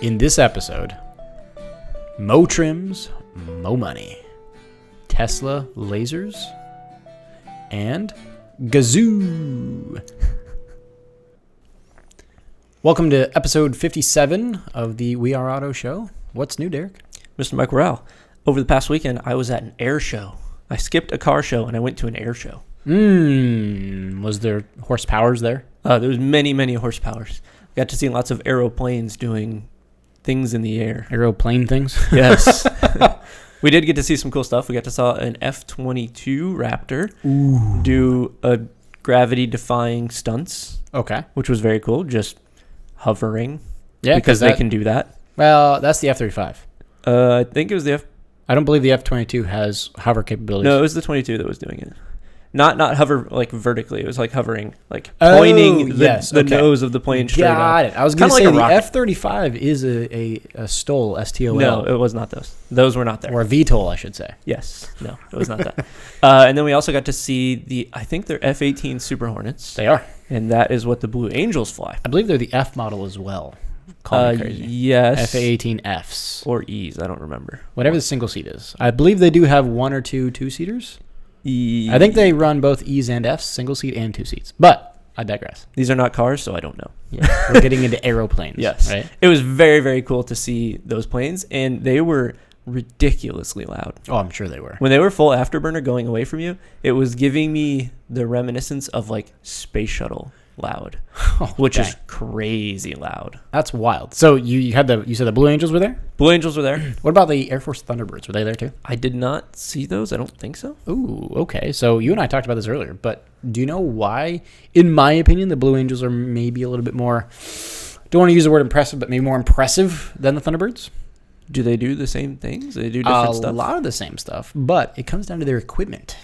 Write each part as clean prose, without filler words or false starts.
In this episode, Mo trims, Mo money, Tesla lasers, and Gazoo. Welcome to episode 57 of the We Are Auto Show. What's new, Derek? Mr. Mike Morrell, over the past weekend, I was at an air show. I skipped a car show and I went to an air show. Was there horsepowers there? There was many horsepowers. Got to see lots of aeroplanes doing things in the air. Aeroplane things? Yes. We did get to see some cool stuff. We got to saw an F150 Rattler do a gravity-defying stunts. Okay. Which was very cool, just hovering. Yeah, because they can do that. Well, that's the F-35. I think it was the I don't believe the F-22 has hover capabilities. No, it was the 22 that was doing it. Not hover like vertically. It was like hovering, like pointing the nose of the plane straight up. Got it. I was going to say like the F-35 is a STOL, S-T-O-L. No, it was not those. Those were not there. Or a VTOL, I should say. Yes. No, it was not that. And then we also got to see I think they're F-18 Super Hornets. They are. And that is what the Blue Angels fly. I believe they're the F model as well. Call me crazy. Yes. F-A-18Fs. Or E's, I don't remember. Whatever the single seat is. I believe they do have one or two-seaters. I think they run both E's and F's, single seat and two seats. But I digress. These are not cars, so I don't know. Yeah, we're getting into aeroplanes. Yes. Right? It was very, very cool to see those planes, and they were ridiculously loud. Oh, I'm sure they were. When they were full afterburner going away from you, it was giving me the reminiscence of like space shuttle loud, which is crazy loud. That's wild. So you said the Blue Angels were there? Blue Angels were there. What about the Air Force Thunderbirds? Were they there too? I did not see those. I don't think so. Ooh, okay. So you and I talked about this earlier, but do you know why, in my opinion, the Blue Angels are maybe a little bit more, don't want to use the word impressive, but maybe more impressive than the Thunderbirds? Do they do the same things? They do different stuff? A lot of the same stuff, but it comes down to their equipment.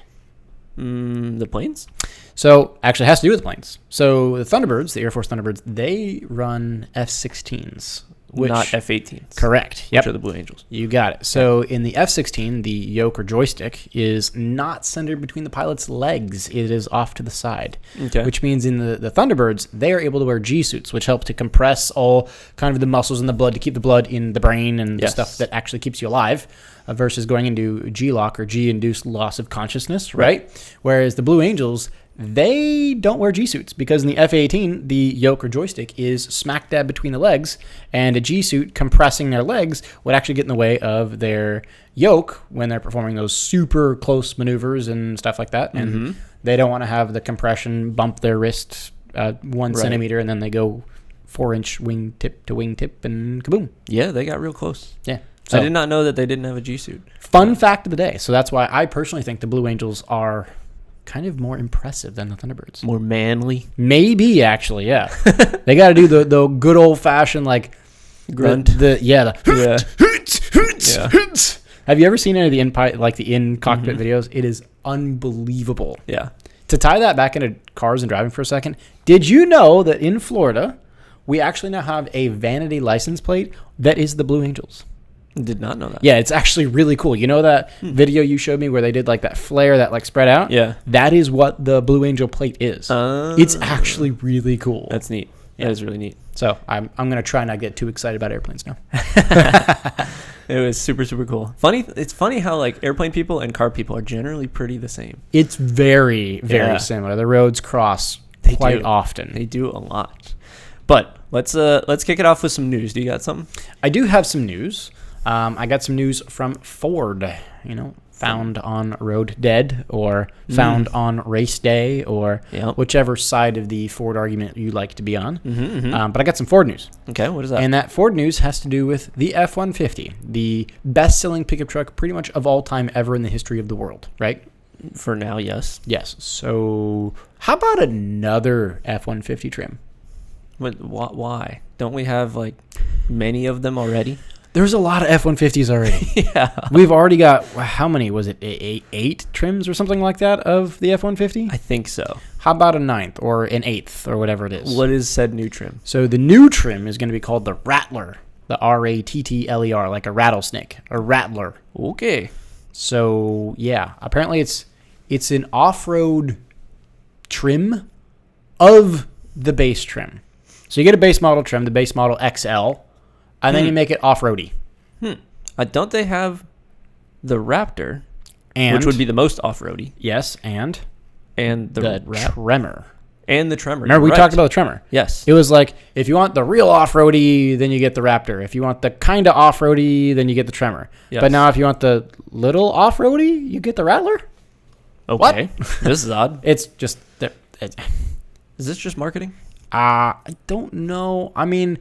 The planes? So, actually, it has to do with planes. So, the Thunderbirds, the Air Force Thunderbirds, they run F-16s. Not F-18s. Correct. Which are the Blue Angels. You got it. So, in the F-16, the yoke or joystick is not centered between the pilot's legs. It is off to the side. Okay. Which means in the Thunderbirds, they are able to wear G-suits, which help to compress all kind of the muscles in the blood to keep the blood in the brain and the stuff that actually keeps you alive. Versus going into G-lock or G-induced loss of consciousness, right? Whereas the Blue Angels, they don't wear G-suits because in the F-18, the yoke or joystick is smack dab between the legs, and a G-suit compressing their legs would actually get in the way of their yoke when they're performing those super close maneuvers and stuff like that. And they don't want to have the compression bump their wrist 1 centimeter, and then they go 4-inch wing tip to wing tip, and kaboom. Yeah, they got real close. Yeah. So, I did not know that they didn't have a G-suit. Fun fact of the day. So that's why I personally think the Blue Angels are kind of more impressive than the Thunderbirds. More manly? Maybe, actually, yeah. They got to do the good old-fashioned, like... grunt. Yeah. Have you ever seen any of the in-cockpit videos? It is unbelievable. Yeah. To tie that back into cars and driving for a second, did you know that in Florida, we actually now have a vanity license plate that is the Blue Angels? Did not know that. Yeah, it's actually really cool. You know that video you showed me where they did like that flare that like spread out? Yeah. That is what the Blue Angel plate is. It's actually really cool. That's neat. Yeah. That is really neat. So I'm going to try not to get too excited about airplanes now. It was super, super cool. It's funny how like airplane people and car people are generally pretty the same. It's very, very similar. The roads cross quite often. They do a lot. But let's kick it off with some news. Do you got something? I do have some news. I got some news from Ford, found on road dead or found on race day or whichever side of the Ford argument you like to be on. But I got some Ford news. Okay, what is that? And that Ford news has to do with the F-150, the best-selling pickup truck pretty much of all time ever in the history of the world, right? For now, yes. Yes. So how about another F-150 trim? Why? Don't we have like many of them already? There's a lot of F-150s already. Yeah. We've already got, how many? Was it eight trims or something like that of the F-150? I think so. How about a 9th or an 8th or whatever it is? What is said new trim? So the new trim is going to be called the Rattler. The R-A-T-T-L-E-R, like a rattlesnake. A Rattler. Okay. So, yeah. Apparently it's an off-road trim of the base trim. So you get a base model trim, the base model XL. and then you make it off-roady. Don't they have the Raptor, And which would be the most off-roady? Yes, and the Tremor. And the Tremor. Remember, we talked about the Tremor. Yes. It was like, if you want the real off-roady, then you get the Raptor. If you want the kind of off-roady, then you get the Tremor. Yes. But now if you want the little off-roady, you get the Rattler? Okay. This is odd. It's just... Is this just marketing? I don't know. I mean,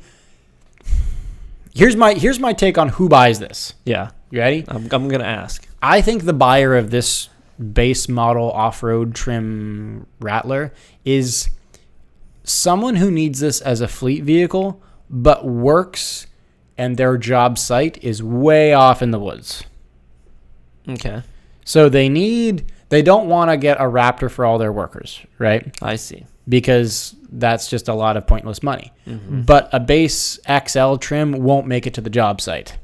here's my take on who buys this. Yeah. You ready? I'm going to ask. I think the buyer of this base model off-road trim Rattler is someone who needs this as a fleet vehicle, but works and their job site is way off in the woods. Okay. So they don't want to get a Raptor for all their workers, right? I see. Because that's just a lot of pointless money. Mm-hmm. But a base XL trim won't make it to the job site.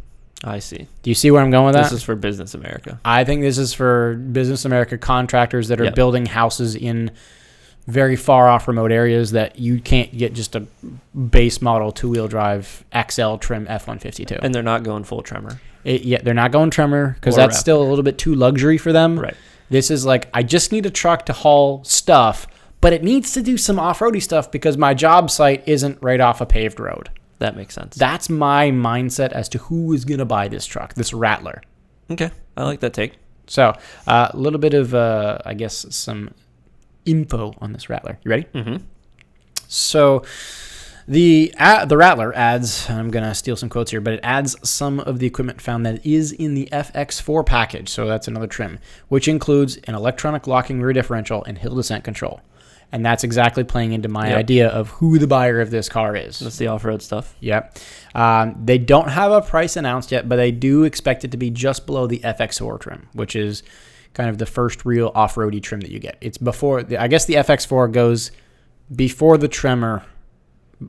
I see. Do you see where I'm going with that? This is for Business America. I think this is for Business America contractors that are building houses in very far off remote areas that you can't get just a base model 2-wheel drive XL trim F-150 to. And they're not going full Tremor. They're not going Tremor because Or that's Raptor. still a little bit too luxury for them. Right. This is like, I just need a truck to haul stuff, but it needs to do some off-roady stuff because my job site isn't right off a paved road. That makes sense. That's my mindset as to who is going to buy this truck, this Rattler. Okay. I like that take. So a little bit of, I guess, some info on this Rattler. You ready? Mm-hmm. So the Rattler adds, I'm going to steal some quotes here, but it adds some of the equipment found that is in the FX4 package. So that's another trim, which includes an electronic locking rear differential and hill descent control. And that's exactly playing into my idea of who the buyer of this car is. That's the off-road stuff. Yep. They don't have a price announced yet, but they do expect it to be just below the FX4 trim, which is kind of the first real off-roady trim that you get. It's before, I guess the FX4 goes before the Tremor,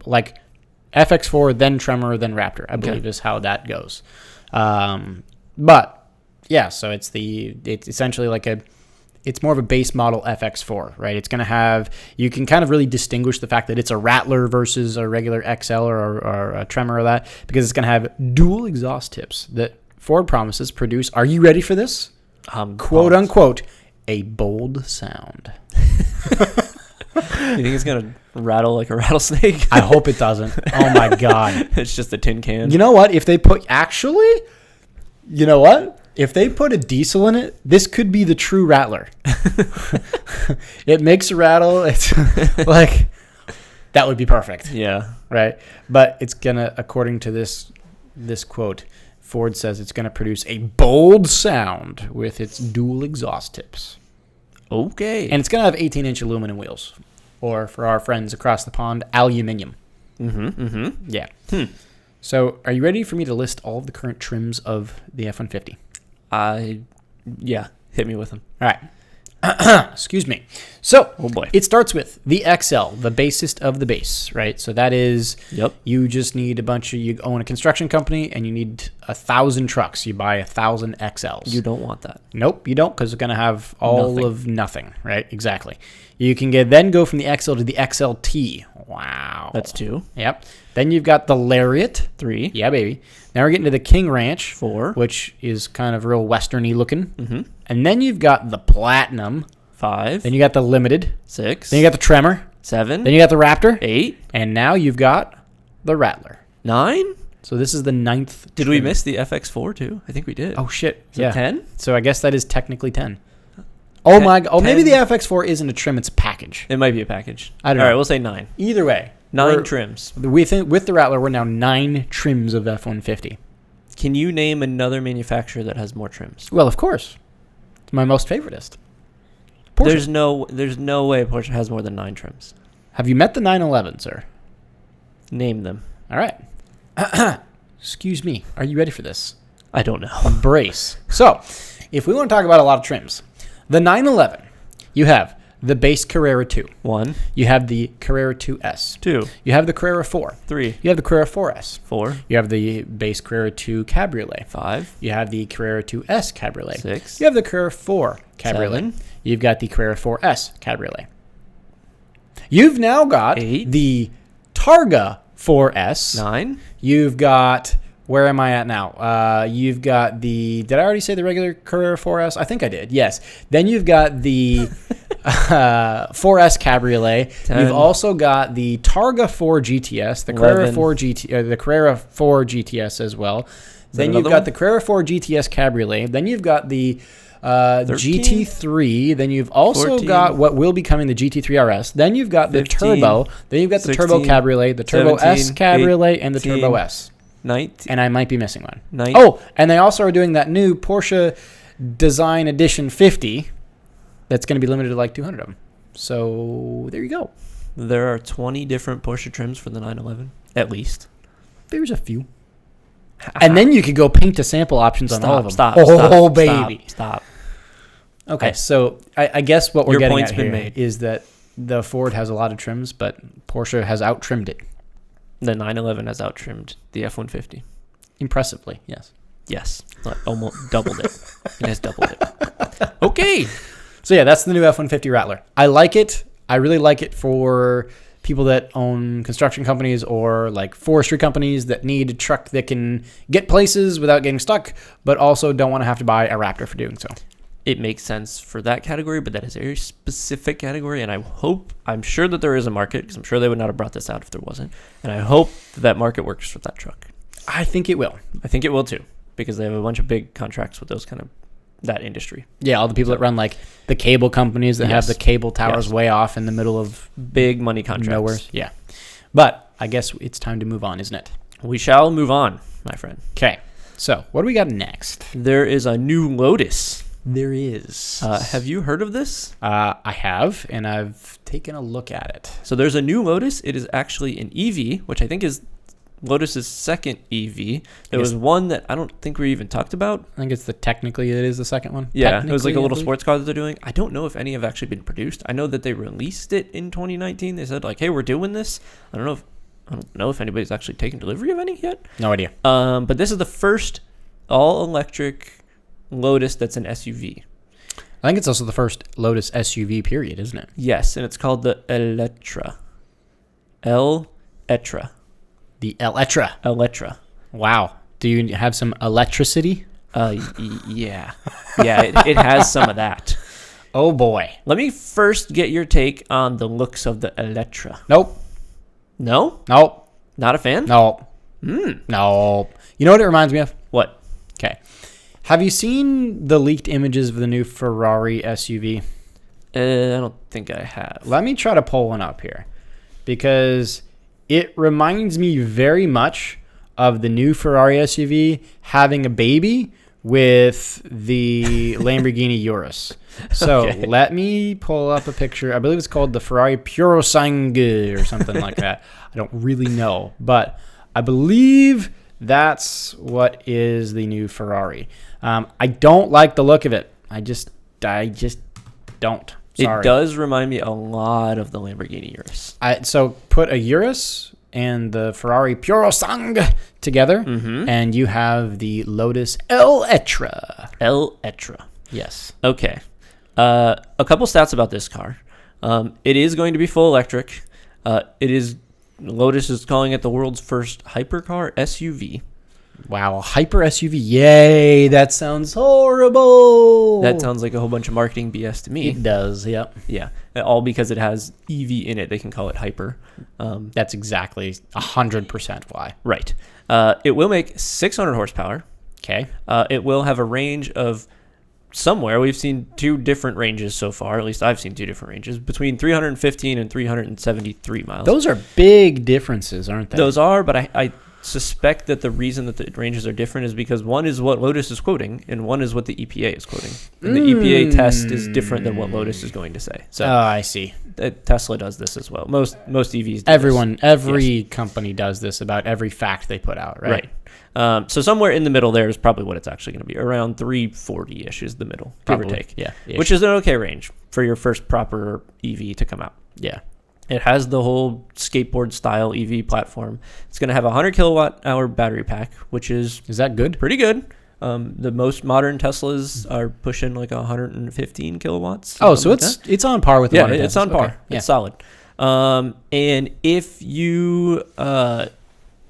like FX4, then Tremor, then Raptor, I believe is how that goes. But yeah, so it's essentially like it's more of a base model FX4, right? It's going to have, you can kind of really distinguish the fact that it's a Rattler versus a regular XL or a Tremor or that, because it's going to have dual exhaust tips that Ford promises produce, are you ready for this? Quote unquote, a bold sound. You think it's going to rattle like a rattlesnake? I hope it doesn't. Oh my God. It's just a tin can. You know what? If they put a diesel in it, this could be the true Rattler. It makes a rattle. It's like, that would be perfect. Yeah. Right. But it's going to, according to this quote, Ford says it's going to produce a bold sound with its dual exhaust tips. Okay. And it's going to have 18-inch aluminum wheels. Or for our friends across the pond, aluminium. Mm-hmm. Mm-hmm. Yeah. So are you ready for me to list all of the current trims of the F-150? Yeah, hit me with them. All right. Excuse me. So, oh boy, it starts with the XL, the basest of the base, right? So that is, you just need you own a construction company and you need 1,000 trucks. You buy 1,000 XLs. You don't want that. Nope, you don't, because it's going to have all of nothing, right? Exactly. You can then go from the XL to the XLT. Wow. That's 2. Yep. Then you've got the Lariat. 3. Yeah, baby. Now we're getting to the King Ranch. 4. Which is kind of real western-y looking. Mm-hmm. And then you've got the Platinum. 5. Then you got the Limited. 6. Then you got the Tremor. 7. Then you got the Raptor. 8. And now you've got the Rattler. 9. So this is the 9th. Did we miss the FX4 too? I think we did. Oh, shit. Is it 10? So I guess that is technically 10. Oh, my God. Oh, maybe the FX4 isn't a trim. It's a package. It might be a package. I don't know. All right, we'll say 9. Either way. 9 trims. With the Rattler, we're now 9 trims of F-150. Can you name another manufacturer that has more trims? Well, of course. It's my most favoritist. Porsche. There's no way Porsche has more than 9 trims. Have you met the 911, sir? Name them. All right. Excuse me. Are you ready for this? I don't know. Brace. So, if we want to talk about a lot of trims, the 911, you have the base Carrera 2. 1. You have the Carrera 2S. 2. You have the Carrera 4. 3. You have the Carrera 4S. 4. You have the base Carrera 2 Cabriolet. 5. You have the Carrera 2S Cabriolet. 6. You have the Carrera 4 Cabriolet. 7. You've got the Carrera 4S Cabriolet. You've now got 8. the Targa 4S. 9. You've got Where am I at now? You've got the... Did I already say the regular Carrera 4S? I think I did, yes. Then you've got the 4S Cabriolet. 10. You've also got the Targa 4 GTS, the Carrera 4 the Carrera 4 GTS as well. Then you've got the Carrera 4 GTS Cabriolet. Then you've got the GT3. Then you've also 14, got what will be coming, the GT3 RS. Then you've got 15, the Turbo. Then you've got the 16, Turbo Cabriolet, the Turbo 17, S Cabriolet, and the 18, Turbo S. 19. And I might be missing one. 19. Oh, and they also are doing that new Porsche Design Edition 50 that's going to be limited to like 200 of them. So there you go. There are 20 different Porsche trims for the 911, at least. There's a few. And then you could go paint to sample options on all of them. Stop, baby. Stop. Okay, so I guess what we're Your getting point's at been here made. is that the Ford has a lot of trims, but Porsche has out-trimmed it. The 911 has out-trimmed the F-150. Impressively, yes. Yes. Almost doubled it. It has doubled it. Okay. So yeah, that's the new F-150 Rattler. I like it. I really like it for people that own construction companies or like forestry companies that need a truck that can get places without getting stuck, but also don't want to have to buy a Raptor for doing so. It makes sense for that category, but that is a very specific category, and I'm sure that there is a market, because I'm sure they would not have brought this out if there wasn't, and I hope that market works for that truck. I think it will. I think it will too, because they have a bunch of big contracts with those kind of, that industry. Yeah, all the people that run like the cable companies that have the cable towers way off in the middle of big money contracts. Nowhere. Yeah. But I guess it's time to move on, isn't it? We shall move on, my friend. Okay. So what do we got next? There is a new Lotus. There is. Have you heard of this? I have, and I've taken a look at it. So there's a new Lotus. It is actually an EV, which I think is Lotus's second EV. There was one that I don't think we even talked about. I think it's technically it is the second one. Yeah, it was like a little sports car that they're doing. I don't know if any have actually been produced. I know that they released it in 2019. They said like, "Hey, we're doing this." I don't know if anybody's actually taken delivery of any yet. No idea. But this is the first all-electric Lotus that's an SUV. I think it's also the first Lotus SUV period, isn't it? Yes, and it's called the Eletre. Eletre. The Eletre. Eletre. Wow. Do you have some electricity? Yeah. Yeah, it has some of that. Oh, boy. Let me first get your take on the looks of the Eletre. Nope. No? Nope. Not a fan? Nope. No. You know what it reminds me of? What? Okay. Have you seen the leaked images of the new Ferrari SUV? I don't think I have. Let me try to pull one up here, because it reminds me very much of the new Ferrari SUV having a baby with the Lamborghini Urus. So Let me pull up a picture. I believe it's called the Ferrari Purosangue or something like that. I don't really know, but I believe that's what is the new Ferrari. I don't like the look of it. I just don't. Sorry. It does remind me a lot of the Lamborghini Urus. So put a Urus and the Ferrari Purosangue together, and you have the Lotus Eletre. Eletre. Yes. Okay. A couple stats about this car. It is going to be full electric. Lotus is calling it the world's first hypercar SUV. Wow, a hyper SUV. Yay, that sounds horrible. That sounds like a whole bunch of marketing BS to me. It does, yep. Yeah, all because it has EV in it. They can call it hyper. That's exactly 100% why. Right. It will make 600 horsepower. Okay. It will have a range of somewhere. We've seen two different ranges so far. At least I've seen two different ranges, between 315 and 373 miles. Those are big differences, aren't they? Those are, but I suspect that the reason that the ranges are different is because one is what Lotus is quoting and one is what the EPA is quoting. And the EPA test is different than what Lotus is going to say. So I see. Tesla does this as well. Most EVs do every company does this about every fact they put out, right? Right. So somewhere in the middle there is probably what it's actually going to be. Around 340-ish is the middle, give or take. Yeah. Which is an okay range for your first proper EV to come out. Yeah. It has the whole skateboard style EV platform. It's going to have a 100 kilowatt hour battery pack, which is that good? Pretty good. The most modern Teslas are pushing like 115 kilowatts. Oh, so it's on par with the modern Teslas. It's on par. Okay. It's solid. And if you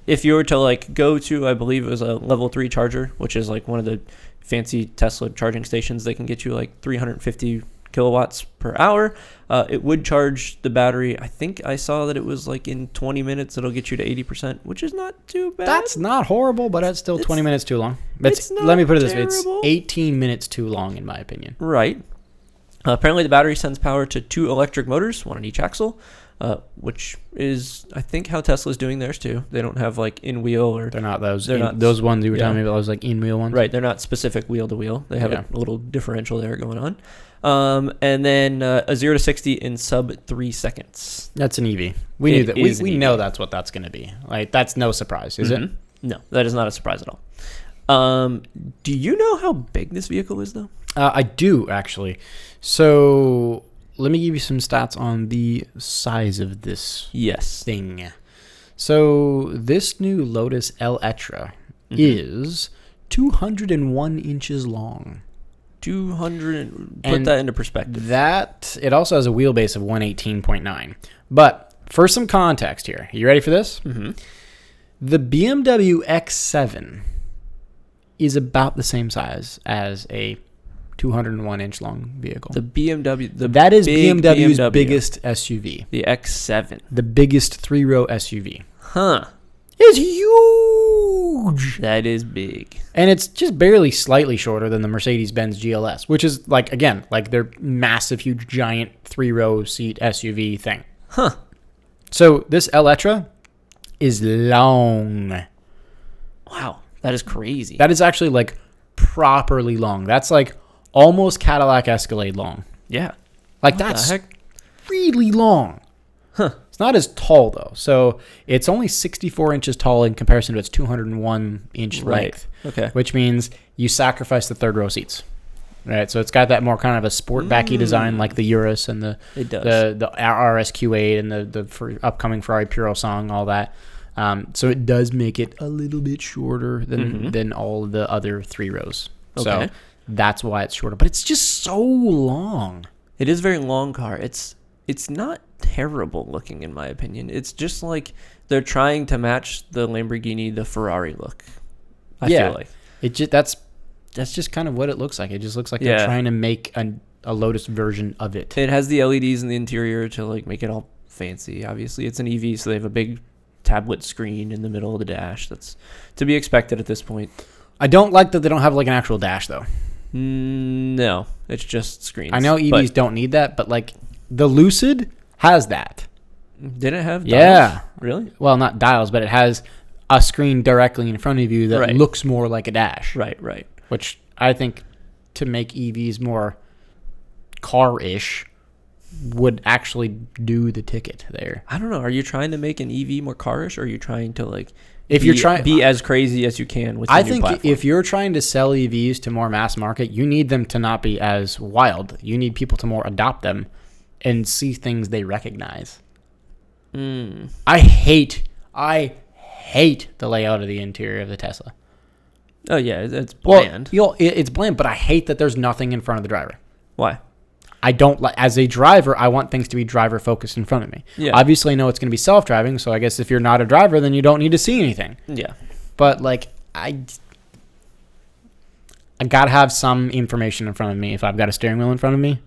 If you were to like go to, I believe it was a level 3 charger, which is like one of the fancy Tesla charging stations, they can get you like 350 kilowatts per hour. It would charge the battery. I think I saw that it was like in 20 minutes it'll get you to 80%, which is not too bad. That's not horrible, but it's still 20 minutes too long. Let me put it this way. It's 18 minutes too long, in my opinion. Right. Apparently, the battery sends power to 2 electric motors, one on each axle, which is, I think, how Tesla's doing theirs too. They don't have like in-wheel or... They're not those. Those ones you were telling me about, those like in-wheel ones. Right. They're not specific wheel-to-wheel. They have a little differential there going on. And then a 0 to 60 in sub 3 seconds. That's an EV. We knew that. We know that's what that's going to be. Like, that's no surprise, is it? No, that is not a surprise at all. Do you know how big this vehicle is, though? I do, actually. So let me give you some stats on the size of this thing. So this new Lotus Eletre is 201 inches long. 200. Put that into perspective. It also has a wheelbase of 118.9. But for some context here, are you ready for this? Mm-hmm. The BMW X7 is about the same size as a 201-inch long vehicle. The BMW... That is BMW's biggest SUV. The X7. The biggest 3-row SUV. Huh. It's huge. That is big. And it's just barely slightly shorter than the Mercedes-Benz GLS, which is, like, again, like their massive, huge, giant 3-row seat SUV thing. Huh. So this Eletre is long. Wow. That is crazy. That is actually, like, properly long. That's, like, almost Cadillac Escalade long. Yeah. Like, what that's really long. Huh. It's not as tall, though. So it's only 64 inches tall in comparison to its 201-inch length. Okay. Which means you sacrifice the third-row seats. Right? So it's got that more kind of a sport-backy design like the Urus and the RSQ8 and the upcoming Ferrari Puro-Song, all that. So it does make it a little bit shorter than all the other 3 rows. Okay. So that's why it's shorter. But it's just so long. It is a very long car. It's not terrible looking, in my opinion. It's just like they're trying to match the Lamborghini, the Ferrari look. I feel like that's just kind of what it looks like. It just looks like they're trying to make a Lotus version of it. It has the LEDs in the interior to like make it all fancy. Obviously, it's an EV, so they have a big tablet screen in the middle of the dash. That's to be expected at this point. I don't like that they don't have like an actual dash though. No, it's just screens. I know EVs don't need that, but like the Lucid has that. Did it have dials? Yeah. Really? Well, not dials, but it has a screen directly in front of you that looks more like a dash. Right. Which I think to make EVs more car-ish would actually do the ticket there. I don't know. Are you trying to make an EV more car-ish, or are you trying to like be as crazy as you can with your new platform? If you're trying to sell EVs to more mass market, you need them to not be as wild. You need people to more adopt them and see things they recognize. I hate the layout of the interior of the Tesla. Oh yeah, it's bland. Well, it's bland, but I hate that there's nothing in front of the driver. Why? I don't like, as a driver, I want things to be driver focused in front of me. Yeah. Obviously, I know it's going to be self-driving, so I guess if you're not a driver, then you don't need to see anything. Yeah. But like, I gotta have some information in front of me. If I've got a steering wheel in front of me,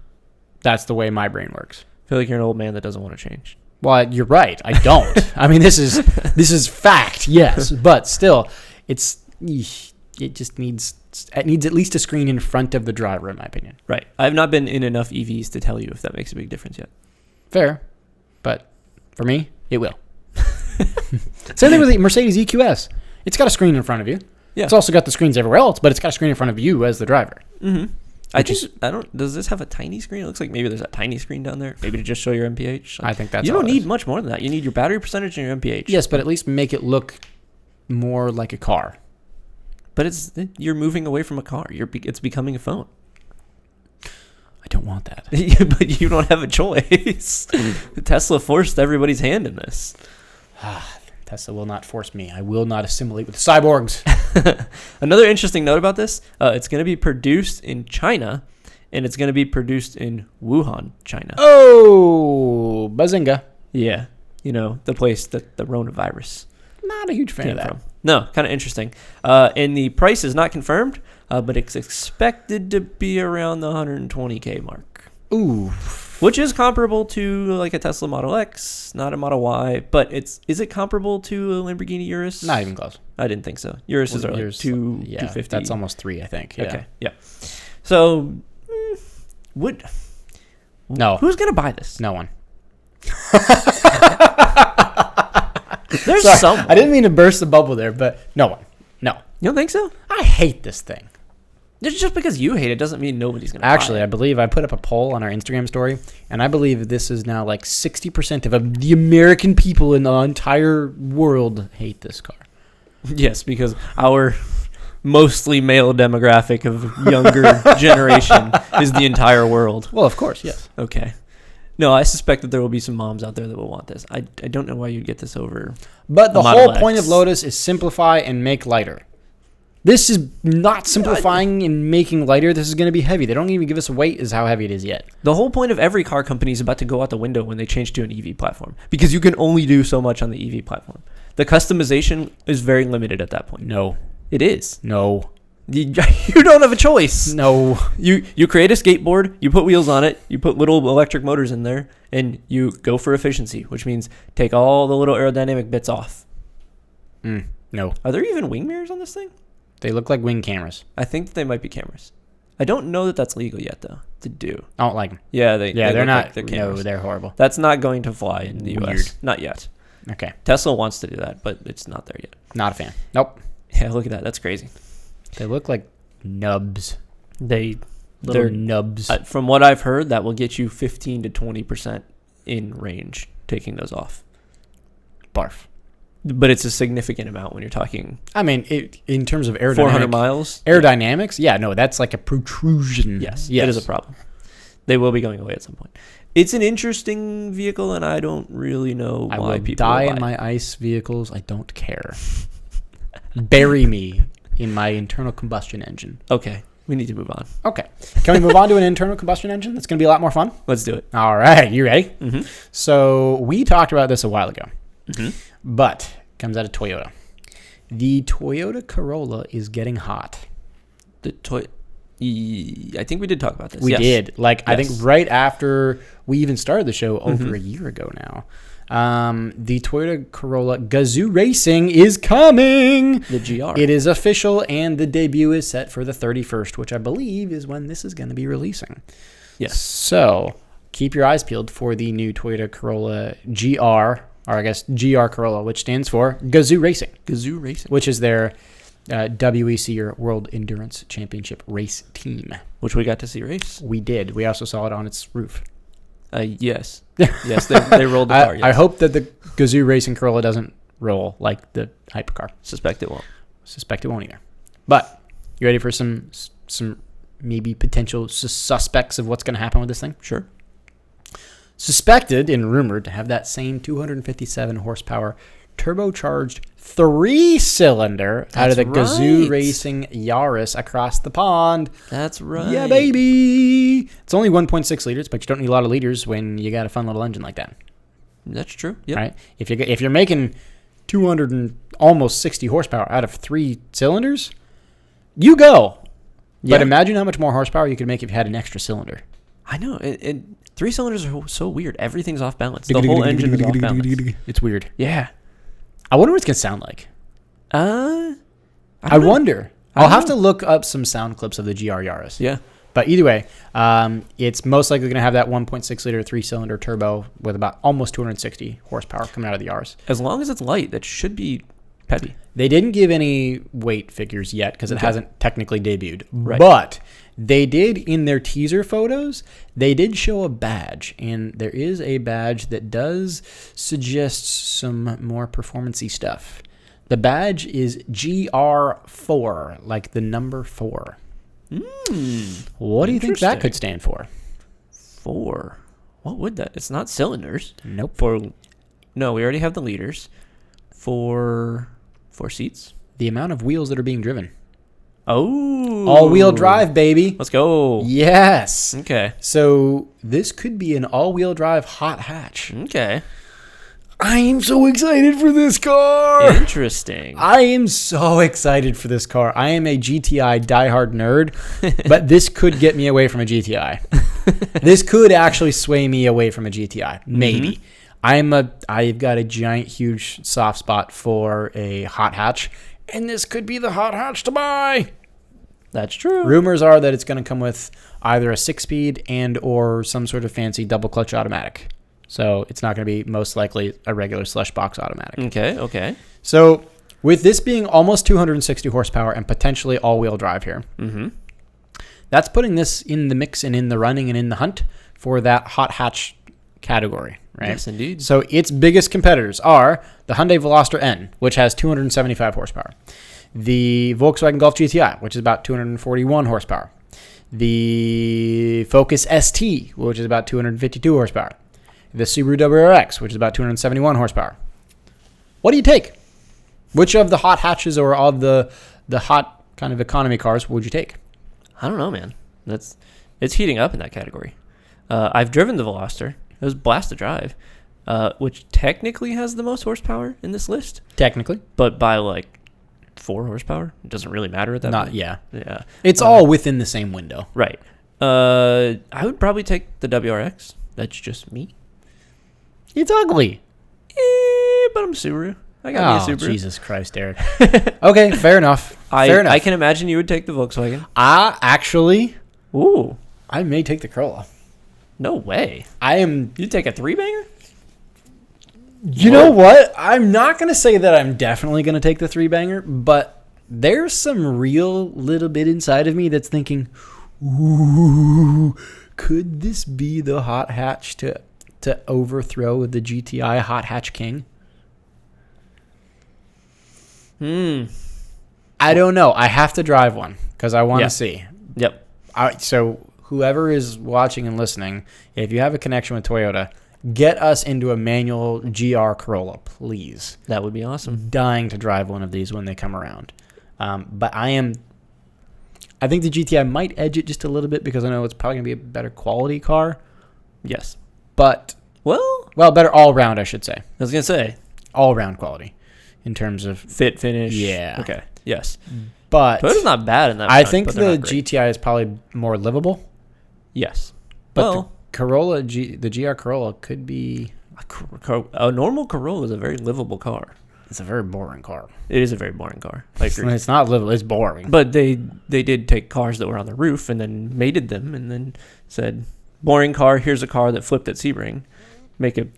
that's the way my brain works. I feel like you're an old man that doesn't want to change. Well, you're right. I don't. I mean, this is fact, yes, but still, it just needs at least a screen in front of the driver, in my opinion. Right. I have not been in enough EVs to tell you if that makes a big difference yet. Fair, but for me, it will. Same thing with the Mercedes EQS. It's got a screen in front of you. Yeah. It's also got the screens everywhere else, but it's got a screen in front of you as the driver. Mm-hmm. Does this have a tiny screen? It looks like maybe there's a tiny screen down there. Maybe to just show your MPH. I think that's you don't need much more than that. You need your battery percentage and your MPH. Yes, but at least make it look more like a car. But you're moving away from a car. It's becoming a phone. I don't want that. But you don't have a choice. Tesla forced everybody's hand in this. Tesla will not force me. I will not assimilate with cyborgs. Another interesting note about this, it's going to be produced in China, and it's going to be produced in Wuhan, China. Oh, bazinga. Yeah. You know, the place that the coronavirus. not a huge fan of that. No, kind of interesting. And the price is not confirmed, but it's expected to be around the $120K mark. Ooh. Which is comparable to like a Tesla Model X, not a Model Y, but is it comparable to a Lamborghini Urus? Not even close. I didn't think so. Uruses are like 250. That's almost 3, I think. Yeah. Okay, yeah. So, No. Who's going to buy this? No one. There's Sorry, someone. I didn't mean to burst the bubble there, but no one. No. You don't think so? I hate this thing. Just because you hate it doesn't mean nobody's going to buy it. Actually, I believe I put up a poll on our Instagram story, and I believe this is now like 60% of the American people in the entire world hate this car. Yes, because our mostly male demographic of younger generation is the entire world. Well, of course, yes. Okay. No, I suspect that there will be some moms out there that will want this. I don't know why you'd get this over. But the Model whole point X. of Lotus is simplify and make lighter. This is not simplifying and making lighter. This is going to be heavy. They don't even give us a weight as how heavy it is yet. The whole point of every car company is about to go out the window when they change to an EV platform, because you can only do so much on the EV platform. The customization is very limited at that point. No. It is. No. You don't have a choice. No. You create a skateboard, you put wheels on it, you put little electric motors in there, and you go for efficiency, which means take all the little aerodynamic bits off. No. Are there even wing mirrors on this thing? They look like wing cameras. I think that they might be cameras. I don't know that that's legal yet, though, to do. I don't like them. Yeah, they're look not. like they're cameras. No, they're horrible. That's not going to fly in the US. Weird. Not yet. Okay. Tesla wants to do that, but it's not there yet. Not a fan. Nope. Yeah, look at that. That's crazy. They look like nubs. They're nubs. From what I've heard, that will get you 15 to 20% in range taking those off. Barf. But it's a significant amount when you're talking. I mean, in terms of aerodynamics. 400 miles? Aerodynamics? Yeah, no, that's like a protrusion. Yes, it is a problem. They will be going away at some point. It's an interesting vehicle, and I don't really know why I will people die will buy in my ICE vehicles. I don't care. Bury me in my internal combustion engine. Okay, we need to move on. Okay. Can we move on to an internal combustion engine? That's going to be a lot more fun. Let's do it. All right. You ready? Mm-hmm. So we talked about this a while ago, Mm-hmm. but it comes out of Toyota. The Toyota Corolla is getting hot. I think we did talk about this. We did. Like, I Yes. think right after we even started the show over a year ago now. The Toyota Corolla Gazoo Racing is coming. The GR. It is official, and the debut is set for the 31st, which I believe is when this is going to be releasing. Yes. So keep your eyes peeled for the new Toyota Corolla GR, or I guess GR Corolla, which stands for Gazoo Racing. Gazoo Racing. Which is their WEC, or World Endurance Championship race team. Which we got to see race. We did. We also saw it on its roof. Yes. Yes, they rolled the car. Yes. I hope that the Gazoo Racing Corolla doesn't roll like the hypercar. Suspect it won't. Suspect it won't either. But you ready for some maybe potential suspects of what's going to happen with this thing? Sure. Suspected and rumored to have that same 257 horsepower turbocharged 3-cylinder out of the Gazoo Racing Yaris across the pond. That's right. Yeah, baby. It's only 1.6 liters, but you don't need a lot of liters when you got a fun little engine like that. That's true. Yep. Right? If you're making 200 and almost 60 horsepower out of 3 cylinders, you go. Yeah. But imagine how much more horsepower you could make if you had an extra cylinder. I know. And 3 cylinders are so weird. Everything's off balance. The whole engine is off balance. It's weird. Yeah. I wonder what it's going to sound like. I wonder. I'll have to look up some sound clips of the GR Yaris. Yeah. But either way, it's most likely going to have that 1.6 liter 3-cylinder turbo with about almost 260 horsepower coming out of the Yaris. As long as it's light, that should be peppy. They didn't give any weight figures yet because it hasn't technically debuted. Right. But they did, in their teaser photos, they did show a badge. And there is a badge that does suggest some more performance-y stuff. The badge is GR4, like the number 4. What do you think that could stand for? 4. What would that? It's not cylinders. Nope. No, we already have the liters. For 4 seats. The amount of wheels that are being driven. Oh. All-wheel drive, baby. Let's go. Yes. Okay. So this could be an all-wheel drive hot hatch. Okay. I am so excited for this car. Interesting. I am so excited for this car. I am a GTI diehard nerd, but this could get me away from a GTI. This could actually sway me away from a GTI. Maybe. I've got a giant, huge soft spot for a hot hatch, and this could be the hot hatch to buy. That's true. Rumors are that it's going to come with either a 6-speed and or some sort of fancy double clutch automatic. So it's not going to be most likely a regular slush box automatic. Okay. So with this being almost 260 horsepower and potentially all-wheel drive here, that's putting this in the mix and in the running and in the hunt for that hot hatch category, right? Yes, indeed. So its biggest competitors are the Hyundai Veloster N, which has 275 horsepower. The Volkswagen Golf GTI, which is about 241 horsepower. The Focus ST, which is about 252 horsepower. The Subaru WRX, which is about 271 horsepower. What do you take? Which of the hot hatches or of the hot kind of economy cars would you take? I don't know, man. It's heating up in that category. I've driven the Veloster. It was a blast to drive, which technically has the most horsepower in this list. Technically. But by like 4 horsepower. It doesn't really matter at that point. Yeah. Yeah. It's all within the same window. Right. I would probably take the WRX. That's just me. It's ugly. But I'm Subaru. I got me a Subaru. Jesus Christ, Eric. Okay, fair enough. Fair enough. I can imagine you would take the Volkswagen. Actually, Ooh. I may take the Corolla. No way. You'd take a 3-banger? You know what? I'm not going to say that I'm definitely going to take the 3-banger, but there's some real little bit inside of me that's thinking, ooh, could this be the hot hatch to overthrow the GTI hot hatch king? I don't know. I have to drive one because I want to see. Yep. So whoever is watching and listening, if you have a connection with Toyota, get us into a manual GR Corolla, please. That would be awesome. Dying to drive one of these when they come around. But I think the GTI might edge it just a little bit because I know it's probably going to be a better quality car. Yes. But, well, better all around, I should say. I was going to say. All around quality in terms of fit, finish. Yeah. Okay. Yes. But Toyota's not bad in that. I think the GTI is probably more livable. Yes. But the Corolla, the GR Corolla could be... A normal Corolla is a very livable car. It's a very boring car. It is a very boring car. I agree. It's not livable. It's boring. But they did take cars that were on the roof and then mated them and then said, boring car, here's a car that flipped at Sebring. Make an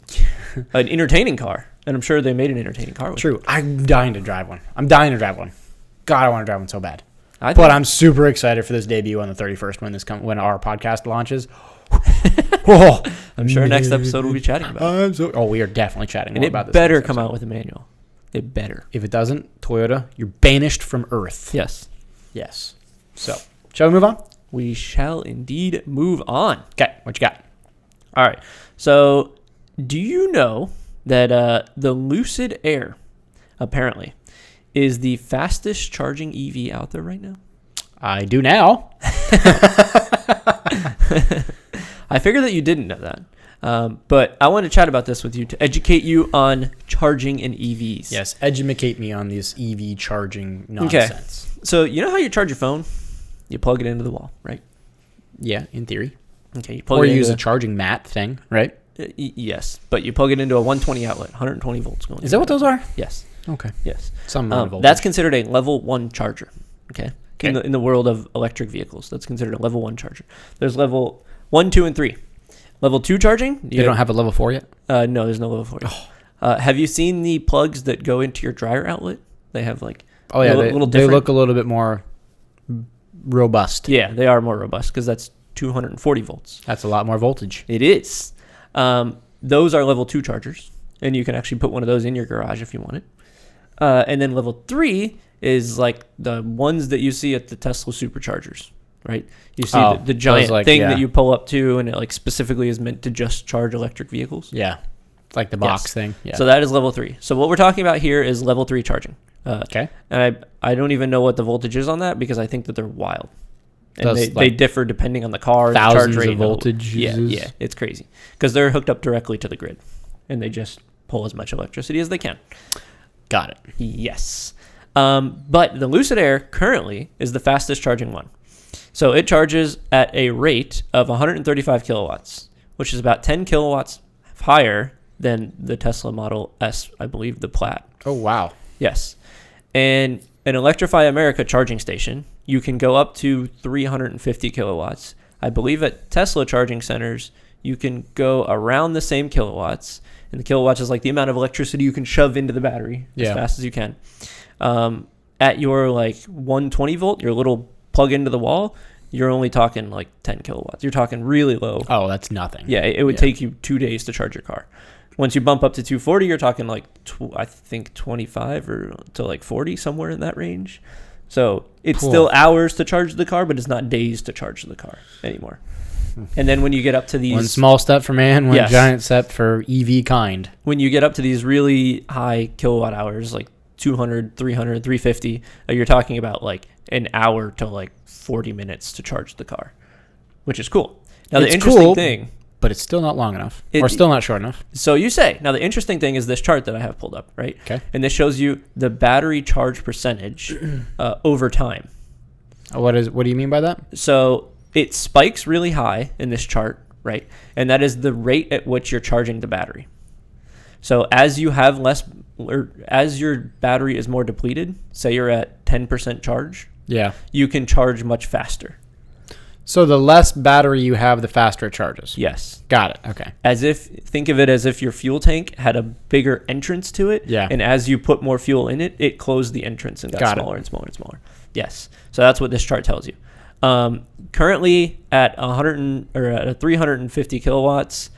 entertaining car. And I'm sure they made an entertaining car with True. it. I'm dying to drive one. God, I want to drive one so bad. But I'm super excited for this debut on the 31st when our podcast launches. I'm sure next episode we'll be chatting about it. We are definitely chatting more about this. It better come out with a manual. It better. If it doesn't, Toyota, you're banished from Earth. Yes. So, shall we move on? We shall indeed move on. Okay, what you got? All right. So, do you know that the Lucid Air, apparently, is the fastest charging EV out there right now? I do now. I figured that you didn't know that. But I want to chat about this with you to educate you on charging in EVs. Yes, educate me on this EV charging nonsense. Okay. So, you know how you charge your phone? You plug it into the wall, right? Yeah, in theory. Okay. You use a charging mat thing, right? Yes, but you plug it into a 120 outlet, 120 volts going. Is that what those are? Yes. Okay. Yes. That's considered a level 1 charger. Okay. In the world of electric vehicles, that's considered a level 1 charger. There's level 1, 2, and 3. Level 2 charging. They don't have a level 4 yet? No, there's no level 4 yet. Have you seen the plugs that go into your dryer outlet? They have like they look a little bit more robust. Yeah, they are more robust because that's 240 volts. That's a lot more voltage. It is. Those are level 2 chargers, and you can actually put one of those in your garage if you want it. And then level 3 is like the ones that you see at the Tesla superchargers, right? You see the giant thing that you pull up to, and it like specifically is meant to just charge electric vehicles. Yeah, like the box thing. Yeah. So that is level 3. So what we're talking about here is level 3 charging. Okay. And I don't even know what the voltage is on that because I think that they're wild. And they differ depending on the car. Thousands charge rate of voltage. Yeah, it's crazy because they're hooked up directly to the grid, and they just pull as much electricity as they can. Got it. Yes. But the Lucid Air currently is the fastest charging one. So it charges at a rate of 135 kilowatts, which is about 10 kilowatts higher than the Tesla Model S, I believe, the Plaid. Oh, wow. Yes. And an Electrify America charging station, you can go up to 350 kilowatts. I believe at Tesla charging centers, you can go around the same kilowatts. And the kilowatts is like the amount of electricity you can shove into the battery as fast as you can. At your like 120 volt, your little plug into the wall, you're only talking like 10 kilowatts. You're talking really low. Oh, that's nothing. Yeah, it would take you 2 days to charge your car. Once you bump up to 240, you're talking like, I think 25 or to like 40, somewhere in that range. So it's still hours to charge the car, but it's not days to charge the car anymore. And then when you get up to these... One small step for man, one giant step for EV kind. When you get up to these really high kilowatt hours, like 200, 300, 350, you're talking about like an hour to like 40 minutes to charge the car, which is cool. Now, the interesting thing... But it's still not long enough, or still not short enough. So you say. Now, the interesting thing is this chart that I have pulled up, right? Okay. And this shows you the battery charge percentage over time. What do you mean by that? So it spikes really high in this chart, right? And that is the rate at which you're charging the battery. So as you have less, or as your battery is more depleted, say you're at 10% charge, you can charge much faster. So the less battery you have, the faster it charges. Yes. Got it. Okay. Think of it as if your fuel tank had a bigger entrance to it. Yeah. And as you put more fuel in it, it closed the entrance and got smaller and smaller and smaller. Yes. So that's what this chart tells you. Currently at 350 kilowatts,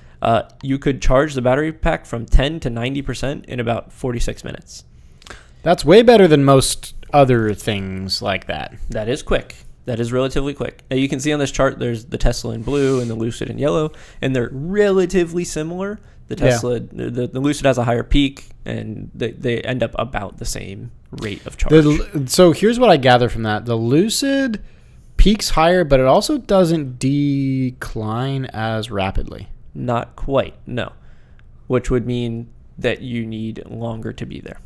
you could charge the battery pack from 10 to 90% in about 46 minutes. That's way better than most other things like that. That is quick. That is relatively quick. Now you can see on this chart, there's the Tesla in blue and the Lucid in yellow, and they're relatively similar. The Tesla, the Lucid has a higher peak, and they end up about the same rate of charge. So here's what I gather from that. The Lucid peaks higher, but it also doesn't decline as rapidly. Not quite, no. Which would mean that you need longer to be there.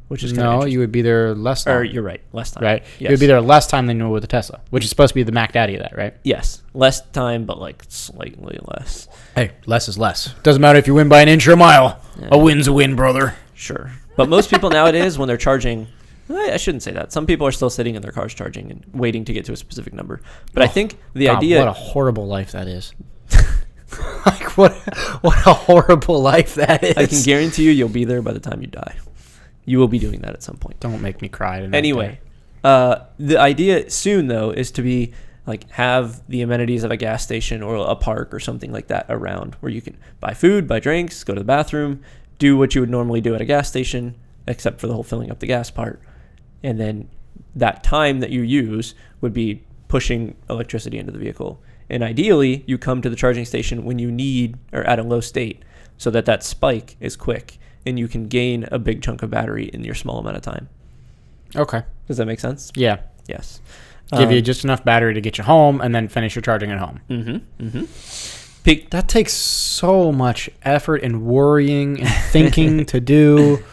Which is you would be there less time. Or you're right, less time. Right? Yes. You would be there less time than you would with the Tesla, which is supposed to be the Mac Daddy of that, right? Yes. Less time, but like slightly less. Hey, less is less. Doesn't matter if you win by an inch or a mile. Yeah. A win's a win, brother. Sure. But most people nowadays, when they're charging, I shouldn't say that. Some people are still sitting in their cars charging and waiting to get to a specific number. But I think the idea... What a horrible life that is. Like, what a horrible life that is. I can guarantee you'll be there by the time you die. You will be doing that at some point. Don't make me cry tonight. Anyway, the idea soon, though, is to be like have the amenities of a gas station or a park or something like that around where you can buy food, buy drinks, go to the bathroom, do what you would normally do at a gas station, except for the whole filling up the gas part. And then that time that you use would be pushing electricity into the vehicle. And ideally, you come to the charging station when you need or at a low state so that spike is quick. And you can gain a big chunk of battery in your small amount of time. Okay. Does that make sense? Yeah. Yes. Give you just enough battery to get you home and then finish your charging at home. Mm-hmm. Mm-hmm. That takes so much effort and worrying and thinking to do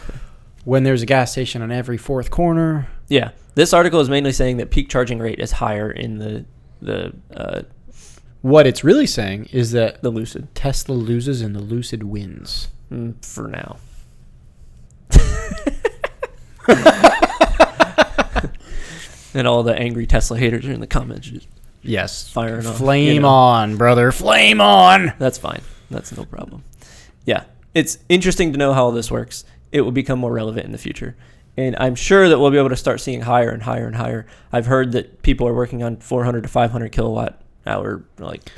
when there's a gas station on every fourth corner. Yeah. This article is mainly saying that peak charging rate is higher in the what it's really saying is that the Lucid. Tesla loses and the Lucid wins. For now. And all the angry Tesla haters are in the comments just firing off. Flame on, brother. Flame on. That's fine. That's no problem. Yeah. It's interesting to know how all this works. It will become more relevant in the future. And I'm sure that we'll be able to start seeing higher and higher and higher. I've heard that people are working on 400 to 500 kilowatt hour, like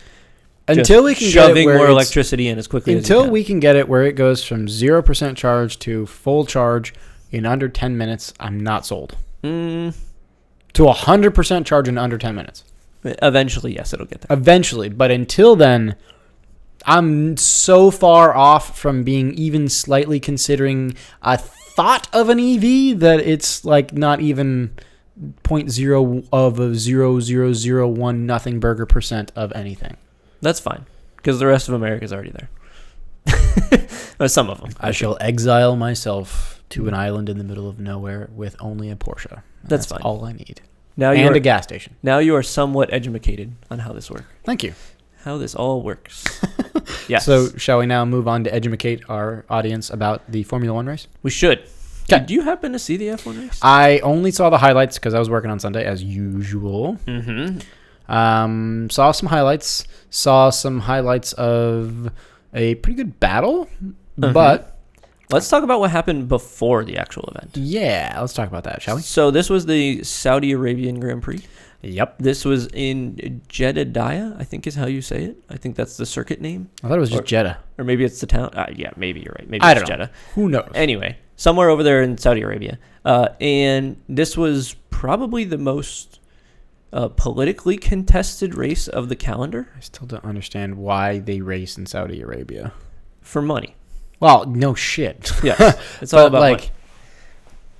until we can shoving more electricity in as quickly as until we can get it where it goes from 0% charge to full charge in under 10 minutes. I'm not sold. To 100% charge in under 10 minutes. Eventually, yes, it'll get there. Eventually, but until then, I'm so far off from being even slightly considering a thought of an EV that it's like not even 0.0 of a 0.0001 nothing burger % of anything. That's fine, because the rest of America is already there. Some of them. I shall exile myself to an island in the middle of nowhere with only a Porsche. That's fine. All I need. Now and a gas station. Now you are somewhat educated on how this works. Thank you. How this all works. Yes. So shall we now move on to educate our audience about the Formula One race? We should. 'Kay. Did you happen to see the F1 race? I only saw the highlights because I was working on Sunday as usual. Saw some highlights. Saw some highlights of a pretty good battle, but let's talk about what happened before the actual event. Yeah, let's talk about that, shall we? So this was the Saudi Arabian Grand Prix. Yep. This was in Jeddah, I think is how you say it. I think that's the circuit name. I thought it was just Jeddah. Or maybe it's the town. Yeah, maybe you're right. Maybe I it's don't know. Jeddah. Who knows? Anyway, somewhere over there in Saudi Arabia. And this was probably the most politically contested race of the calendar. I still don't understand why they race in Saudi Arabia. For money. Well, no shit. Yes. It's all about money.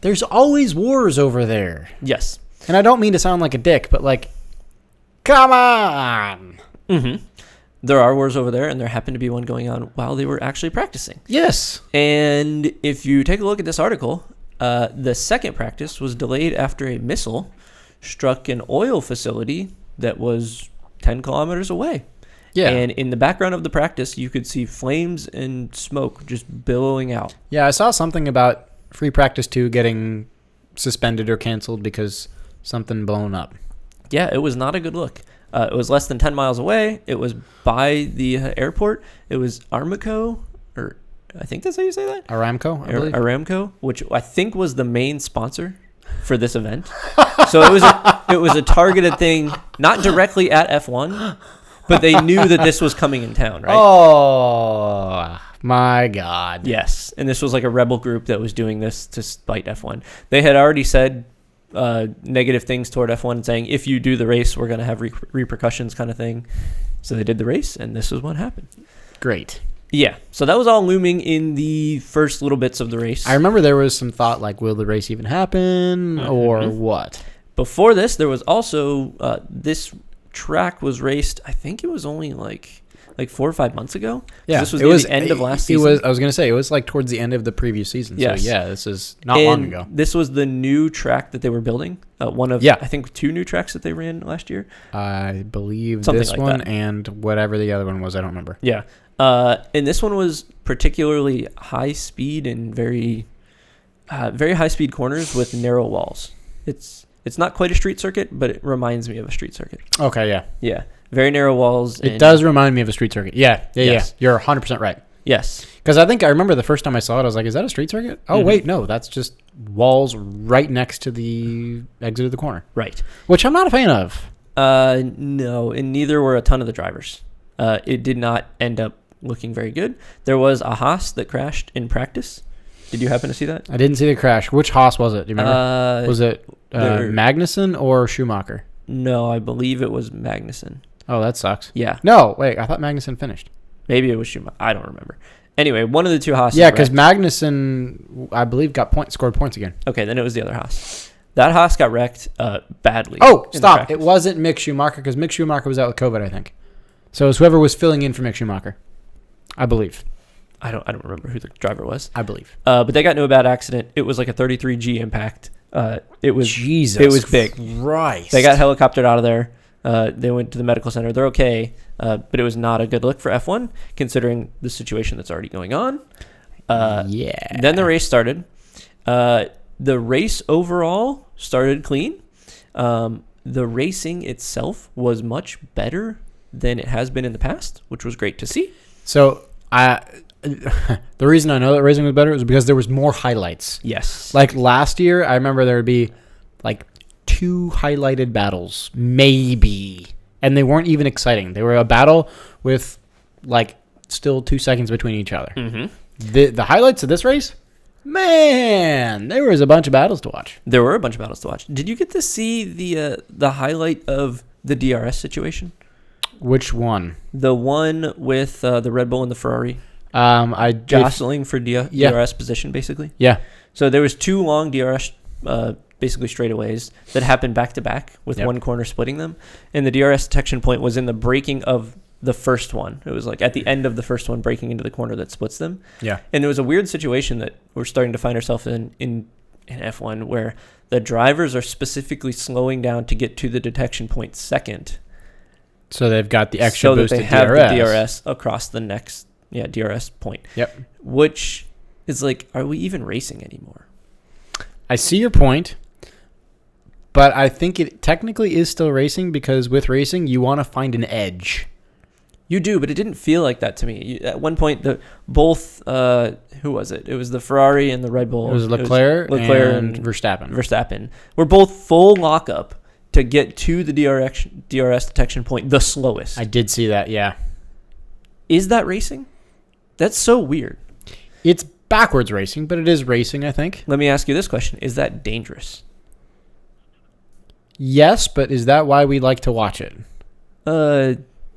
There's always wars over there. Yes. And I don't mean to sound like a dick, but come on. Mm-hmm. There are wars over there, and there happened to be one going on while they were actually practicing. Yes. And if you take a look at this article, the second practice was delayed after a missile struck an oil facility that was 10 kilometers away. Yeah. And in the background of the practice, you could see flames and smoke just billowing out. Yeah, I saw something about free practice 2 getting suspended or canceled because something blown up. Yeah, it was not a good look. It was less than 10 miles away. It was by the airport. It was Aramco, or I think that's how you say that? Aramco, I believe. Aramco, which I think was the main sponsor for this event. So it was a targeted thing, not directly at F1, but they knew that this was coming in town, right? Oh, my God. Yes, and this was like a rebel group that was doing this to spite F1. They had already said negative things toward F1 and saying, if you do the race, we're going to have repercussions kind of thing. So they did the race, and this is what happened. Great. Yeah, so that was all looming in the first little bits of the race. I remember there was some thought will the race even happen or what? Before this, there was also this track was raced, I think it was only like 4 or 5 months ago. Yeah, this was the end of last season. I was going to say, it was towards the end of the previous season. Yes. So, yeah, this is not long ago. This was the new track that they were building. One of, I think, 2 new tracks that they ran last year. I believe Something this like one that. and whatever the other one was. I don't remember. Yeah. And this one was particularly high speed and very high speed corners with narrow walls. It's not quite a street circuit, but it reminds me of a street circuit. Okay, yeah. Yeah. Very narrow walls. It does remind me of a street circuit. Yeah. Yes. You're 100% right. Yes. Because I think I remember the first time I saw it, I was like, is that a street circuit? Oh, wait, no. That's just walls right next to the exit of the corner. Right. Which I'm not a fan of. No, and neither were a ton of the drivers. It did not end up looking very good. There was a Haas that crashed in practice. Did you happen to see that? I didn't see the crash. Which Haas was it? Do you remember? Was it Magnussen or Schumacher? No, I believe it was Magnussen. Oh, that sucks. Yeah. No, wait. I thought Magnussen finished. Maybe it was Schumacher. I don't remember. Anyway, one of the two Haas. Yeah, because Magnussen, I believe, scored points again. Okay, then it was the other Haas. That Haas got wrecked badly. Oh, stop. It wasn't Mick Schumacher because Mick Schumacher was out with COVID, I think. So it was whoever was filling in for Mick Schumacher, I believe. I don't remember who the driver was. I believe. But they got into a bad accident. It was like a 33G impact. It was Jesus. It was big. Christ. They got helicoptered out of there. They went to the medical center. They're okay, but it was not a good look for F1 considering the situation that's already going on. Yeah. Then the race started. The race overall started clean. The racing itself was much better than it has been in the past, which was great to see. So the reason I know that racing was better is because there was more highlights. Yes. Like last year, I remember there would be 2 highlighted battles, maybe. And they weren't even exciting. They were a battle with still 2 seconds between each other. Mm-hmm. The highlights of this race, man, there was a bunch of battles to watch. There were a bunch of battles to watch. Did you get to see the highlight of the DRS situation? Which one? The one with the Red Bull and the Ferrari. Jostling for DRS position, basically. Yeah. So there was 2 long DRS basically straightaways that happened back to back with one corner splitting them. And the DRS detection point was in the braking of the first one. It was like at the end of the first one, breaking into the corner that splits them. Yeah. And it was a weird situation that we're starting to find ourselves in F1, where the drivers are specifically slowing down to get to the detection point second. So they've got the extra boost so that they have the DRS across the next DRS point. Yep. Which is like, are we even racing anymore? I see your point, but I think it technically is still racing, because with racing, you want to find an edge. You do, but it didn't feel like that to me. At one point, both who was it? It was the Ferrari and the Red Bull. It was Leclerc and Verstappen. Verstappen were both full lockup to get to the DRS detection point the slowest. I did see that, yeah. Is that racing? That's so weird. It's backwards racing, but it is racing, I think. Let me ask you this question. Is that dangerous? Yes, but is that why we like to watch it?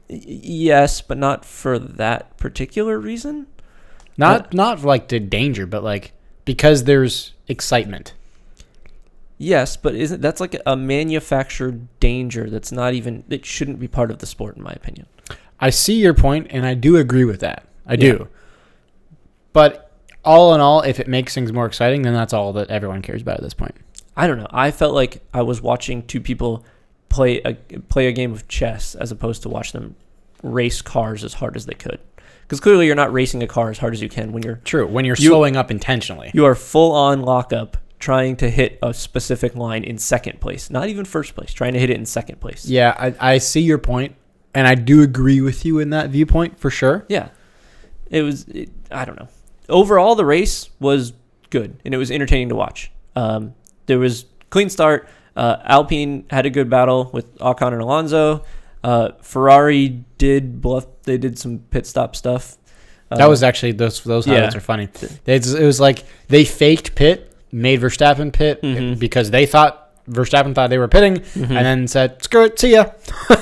Yes, but not for that particular reason. Not like the danger, but like because there's excitement. Yes, but that's like a manufactured danger that's not even, it shouldn't be part of the sport, in my opinion. I see your point, and I do agree with that. I do. But all in all, if it makes things more exciting, then that's all that everyone cares about at this point. I don't know. I felt like I was watching two people play a game of chess as opposed to watch them race cars as hard as they could. Because clearly you're not racing a car as hard as you can when you're... True, when you're slowing up intentionally. You are full-on lockup trying to hit a specific line in second place. Not even first place, trying to hit it in second place. Yeah, I see your point, and I do agree with you in that viewpoint, for sure. Yeah. I don't know. Overall, the race was good, and it was entertaining to watch. There was clean start. Alpine had a good battle with Ocon and Alonso. Ferrari did bluff. They did some pit stop stuff. That was actually, those highlights are funny. It was like they faked pit, made Verstappen pit because they thought Verstappen thought they were pitting, and then said, "Screw it, see ya."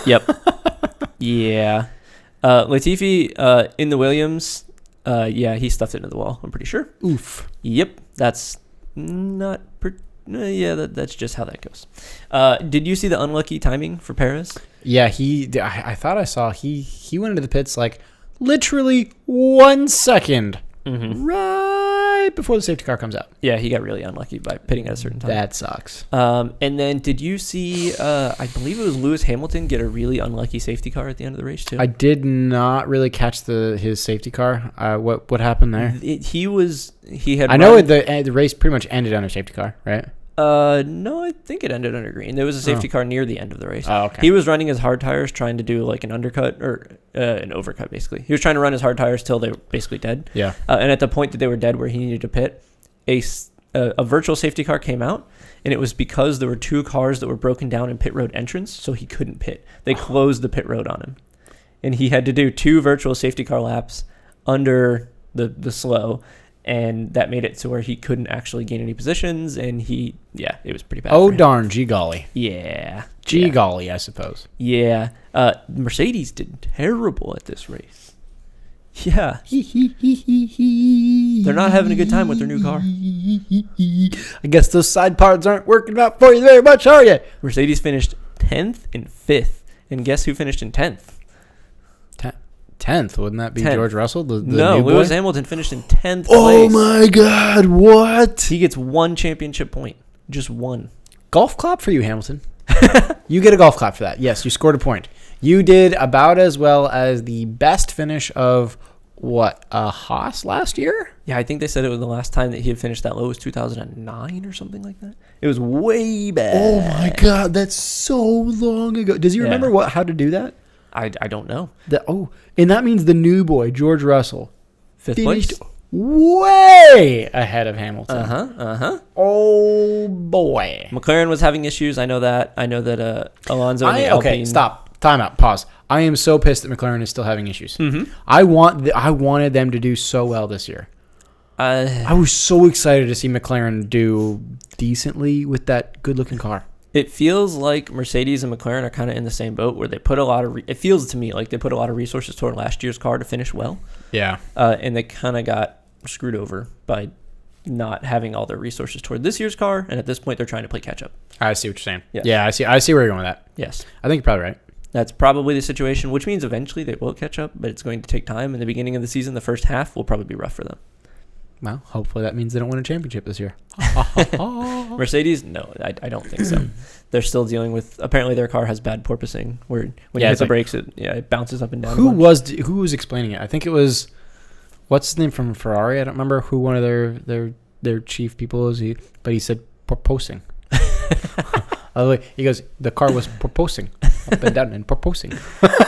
Yep. Yeah. Latifi in the Williams. He stuffed it into the wall, I'm pretty sure. Oof. Yep. That's not... that's just how that goes. Did you see the unlucky timing for Perez? Yeah, I thought I saw he went into the pits like literally 1 second right before the safety car comes out. Yeah, he got really unlucky by pitting at a certain time. That sucks. And then did you see, I believe it was Lewis Hamilton get a really unlucky safety car at the end of the race too? I did not really catch his safety car. What happened there? I know the race pretty much ended on a safety car, right? No, I think it ended under green. There was a safety car near the end of the race. Oh, okay. He was running his hard tires, trying to do like an undercut or an overcut, basically. He was trying to run his hard tires till they were basically dead. Yeah. And at the point that they were dead, where he needed to pit, a virtual safety car came out, and it was because there were two cars that were broken down in pit road entrance, so he couldn't pit. They closed the pit road on him, and he had to do 2 virtual safety car laps under the slow. And that made it to where he couldn't actually gain any positions, and it was pretty bad. Oh, darn, gee golly. Yeah. Gee golly, I suppose. Yeah. Mercedes did terrible at this race. Yeah. They're not having a good time with their new car. I guess those side parts aren't working out for you very much, are you? Mercedes finished 10th and 5th, and guess who finished in 10th? 10th, wouldn't that be 10th. George Russell? No, Lewis Hamilton finished in 10th place. Oh my God, what? He gets 1 championship point. Just 1. Golf clap for you, Hamilton. You get a golf clap for that. Yes, you scored a point. You did about as well as the best finish of, Haas last year? Yeah, I think they said it was the last time that he had finished that low was 2009 or something like that. It was way back. Oh my God, that's so long ago. Does he remember how to do that? I don't know. And that means the new boy, George Russell, 5th place? Way ahead of Hamilton. Oh, boy. McLaren was having issues. I know that. Alonso and Alpine... Okay, stop. Time out. Pause. I am so pissed that McLaren is still having issues. Mm-hmm. I wanted them to do so well this year. I was so excited to see McLaren do decently with that good-looking car. It feels like Mercedes and McLaren are kind of in the same boat where they put a lot of... it feels to me like they put a lot of resources toward last year's car to finish well. Yeah. And they kind of got screwed over by not having all their resources toward this year's car. And at this point, they're trying to play catch up. I see what you're saying. Yes. Yeah, I see where you're going with that. Yes. I think you're probably right. That's probably the situation, which means eventually they will catch up, but it's going to take time. In the beginning of the season, the first half will probably be rough for them. Well, hopefully that means they don't win a championship this year. Mercedes, no, I don't think so. They're still dealing with, apparently their car has bad porpoising, where when you hit the brakes, it bounces up and down. Who was explaining it? I think it was, what's his name from Ferrari? I don't remember who one of their chief people is, but he said proposing. He goes, the car was proposing up and down and proposing.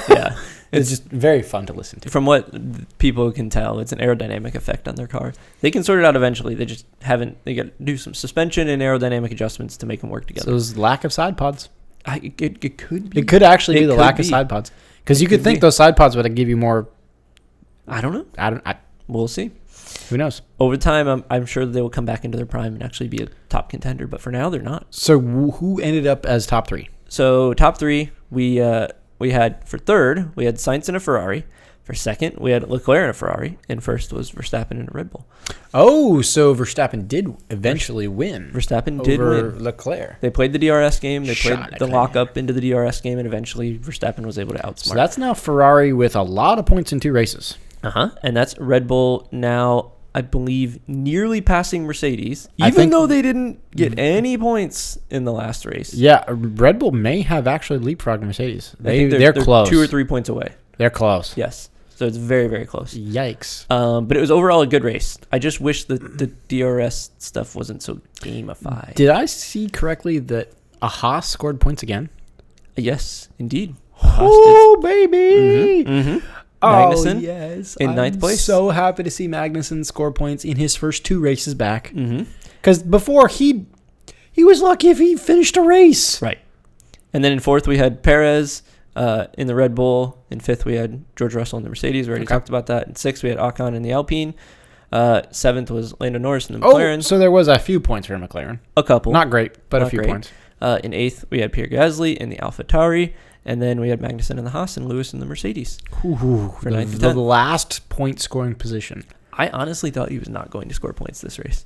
Yeah. It's just very fun to listen to. From what people can tell, it's an aerodynamic effect on their car. They can sort it out eventually. They just haven't. They got to do some suspension and aerodynamic adjustments to make them work together. So it's lack of side pods. It could be. It could actually be the lack of side pods. Because you could think those side pods would give you more. I don't know. We'll see. Who knows? Over time, I'm sure they will come back into their prime and actually be a top contender. But for now, they're not. So who ended up as top three? So top three, we had, for third, we had Sainz in a Ferrari. For second, we had Leclerc in a Ferrari. And first was Verstappen in a Red Bull. Oh, so Verstappen did eventually win. Verstappen did win. Leclerc. They played the DRS game. They played the lockup into the DRS game. And eventually, Verstappen was able to outsmart. So that's now Ferrari with a lot of points in 2 races. And that's Red Bull now, I believe, nearly passing Mercedes, even though they didn't get any points in the last race. Yeah, Red Bull may have actually leapfrogged Mercedes. They're close. 2 or 3 points away. They're close. Yes. So it's very, very close. Yikes. But it was overall a good race. I just wish the DRS stuff wasn't so gamified. Did I see correctly that Haas scored points again? Yes, indeed. Oh, baby. Mm-hmm. Magnussen, yes, in ninth place. So happy to see Magnussen score points in his first 2 races back. Because before he was lucky if he finished a race. Right. And then in fourth we had Perez in the Red Bull. In fifth we had George Russell in the Mercedes. We already talked about that. In sixth we had Ocon in the Alpine. Seventh was Lando Norris in the McLaren. Oh, so there was a few points for McLaren. A couple. Not great, but a few points. In eighth we had Pierre Gasly in the AlphaTauri. And then we had Magnussen in the Haas and Lewis in the Mercedes. For the last point scoring position. I honestly thought he was not going to score points this race.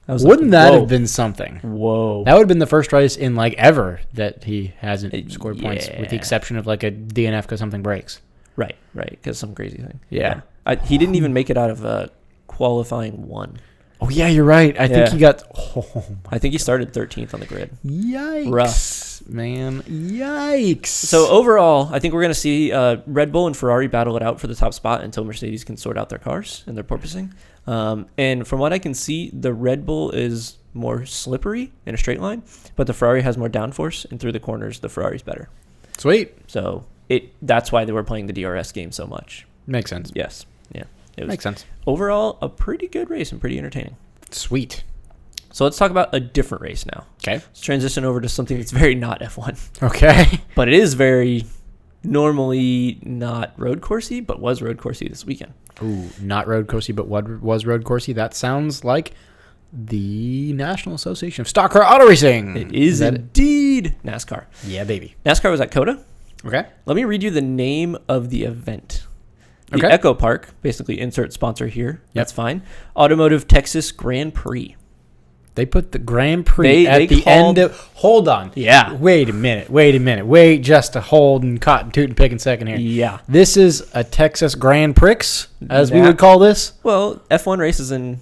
Wouldn't that have been something? Whoa. That would have been the first race in ever that he hasn't scored points, with the exception of a DNF because something breaks. Right, because some crazy thing. Yeah. He didn't even make it out of qualifying 1. Oh, yeah, you're right. I think he got... I think he started 13th on the grid. Yikes. Rough. Man. Yikes. So overall, I think we're going to see Red Bull and Ferrari battle it out for the top spot until Mercedes can sort out their cars and their porpoising. And from what I can see, the Red Bull is more slippery in a straight line, but the Ferrari has more downforce, and through the corners, the Ferrari's better. Sweet. So that's why they were playing the DRS game so much. Makes sense. Yes. Yeah. It makes sense. Overall, a pretty good race and pretty entertaining. Sweet. So let's talk about a different race now. Okay. Let's transition over to something that's very not F1. Okay. But it is very normally not road coursey, but was road coursey this weekend. Ooh, not road coursey, but what was road coursey? That sounds like the National Association of Stock Car Auto Racing. It is indeed NASCAR. Yeah, baby. NASCAR was at COTA. Okay. Let me read you the name of the event. The Echo Park, basically insert sponsor here. Yep. That's fine. Automotive Texas Grand Prix. They put the Grand Prix at the end of... Hold on. Yeah. Wait a minute. Wait just a hold and cotton toot and pick and second here. Yeah. This is a Texas Grand Prix, as we would call this? Well, F1 races in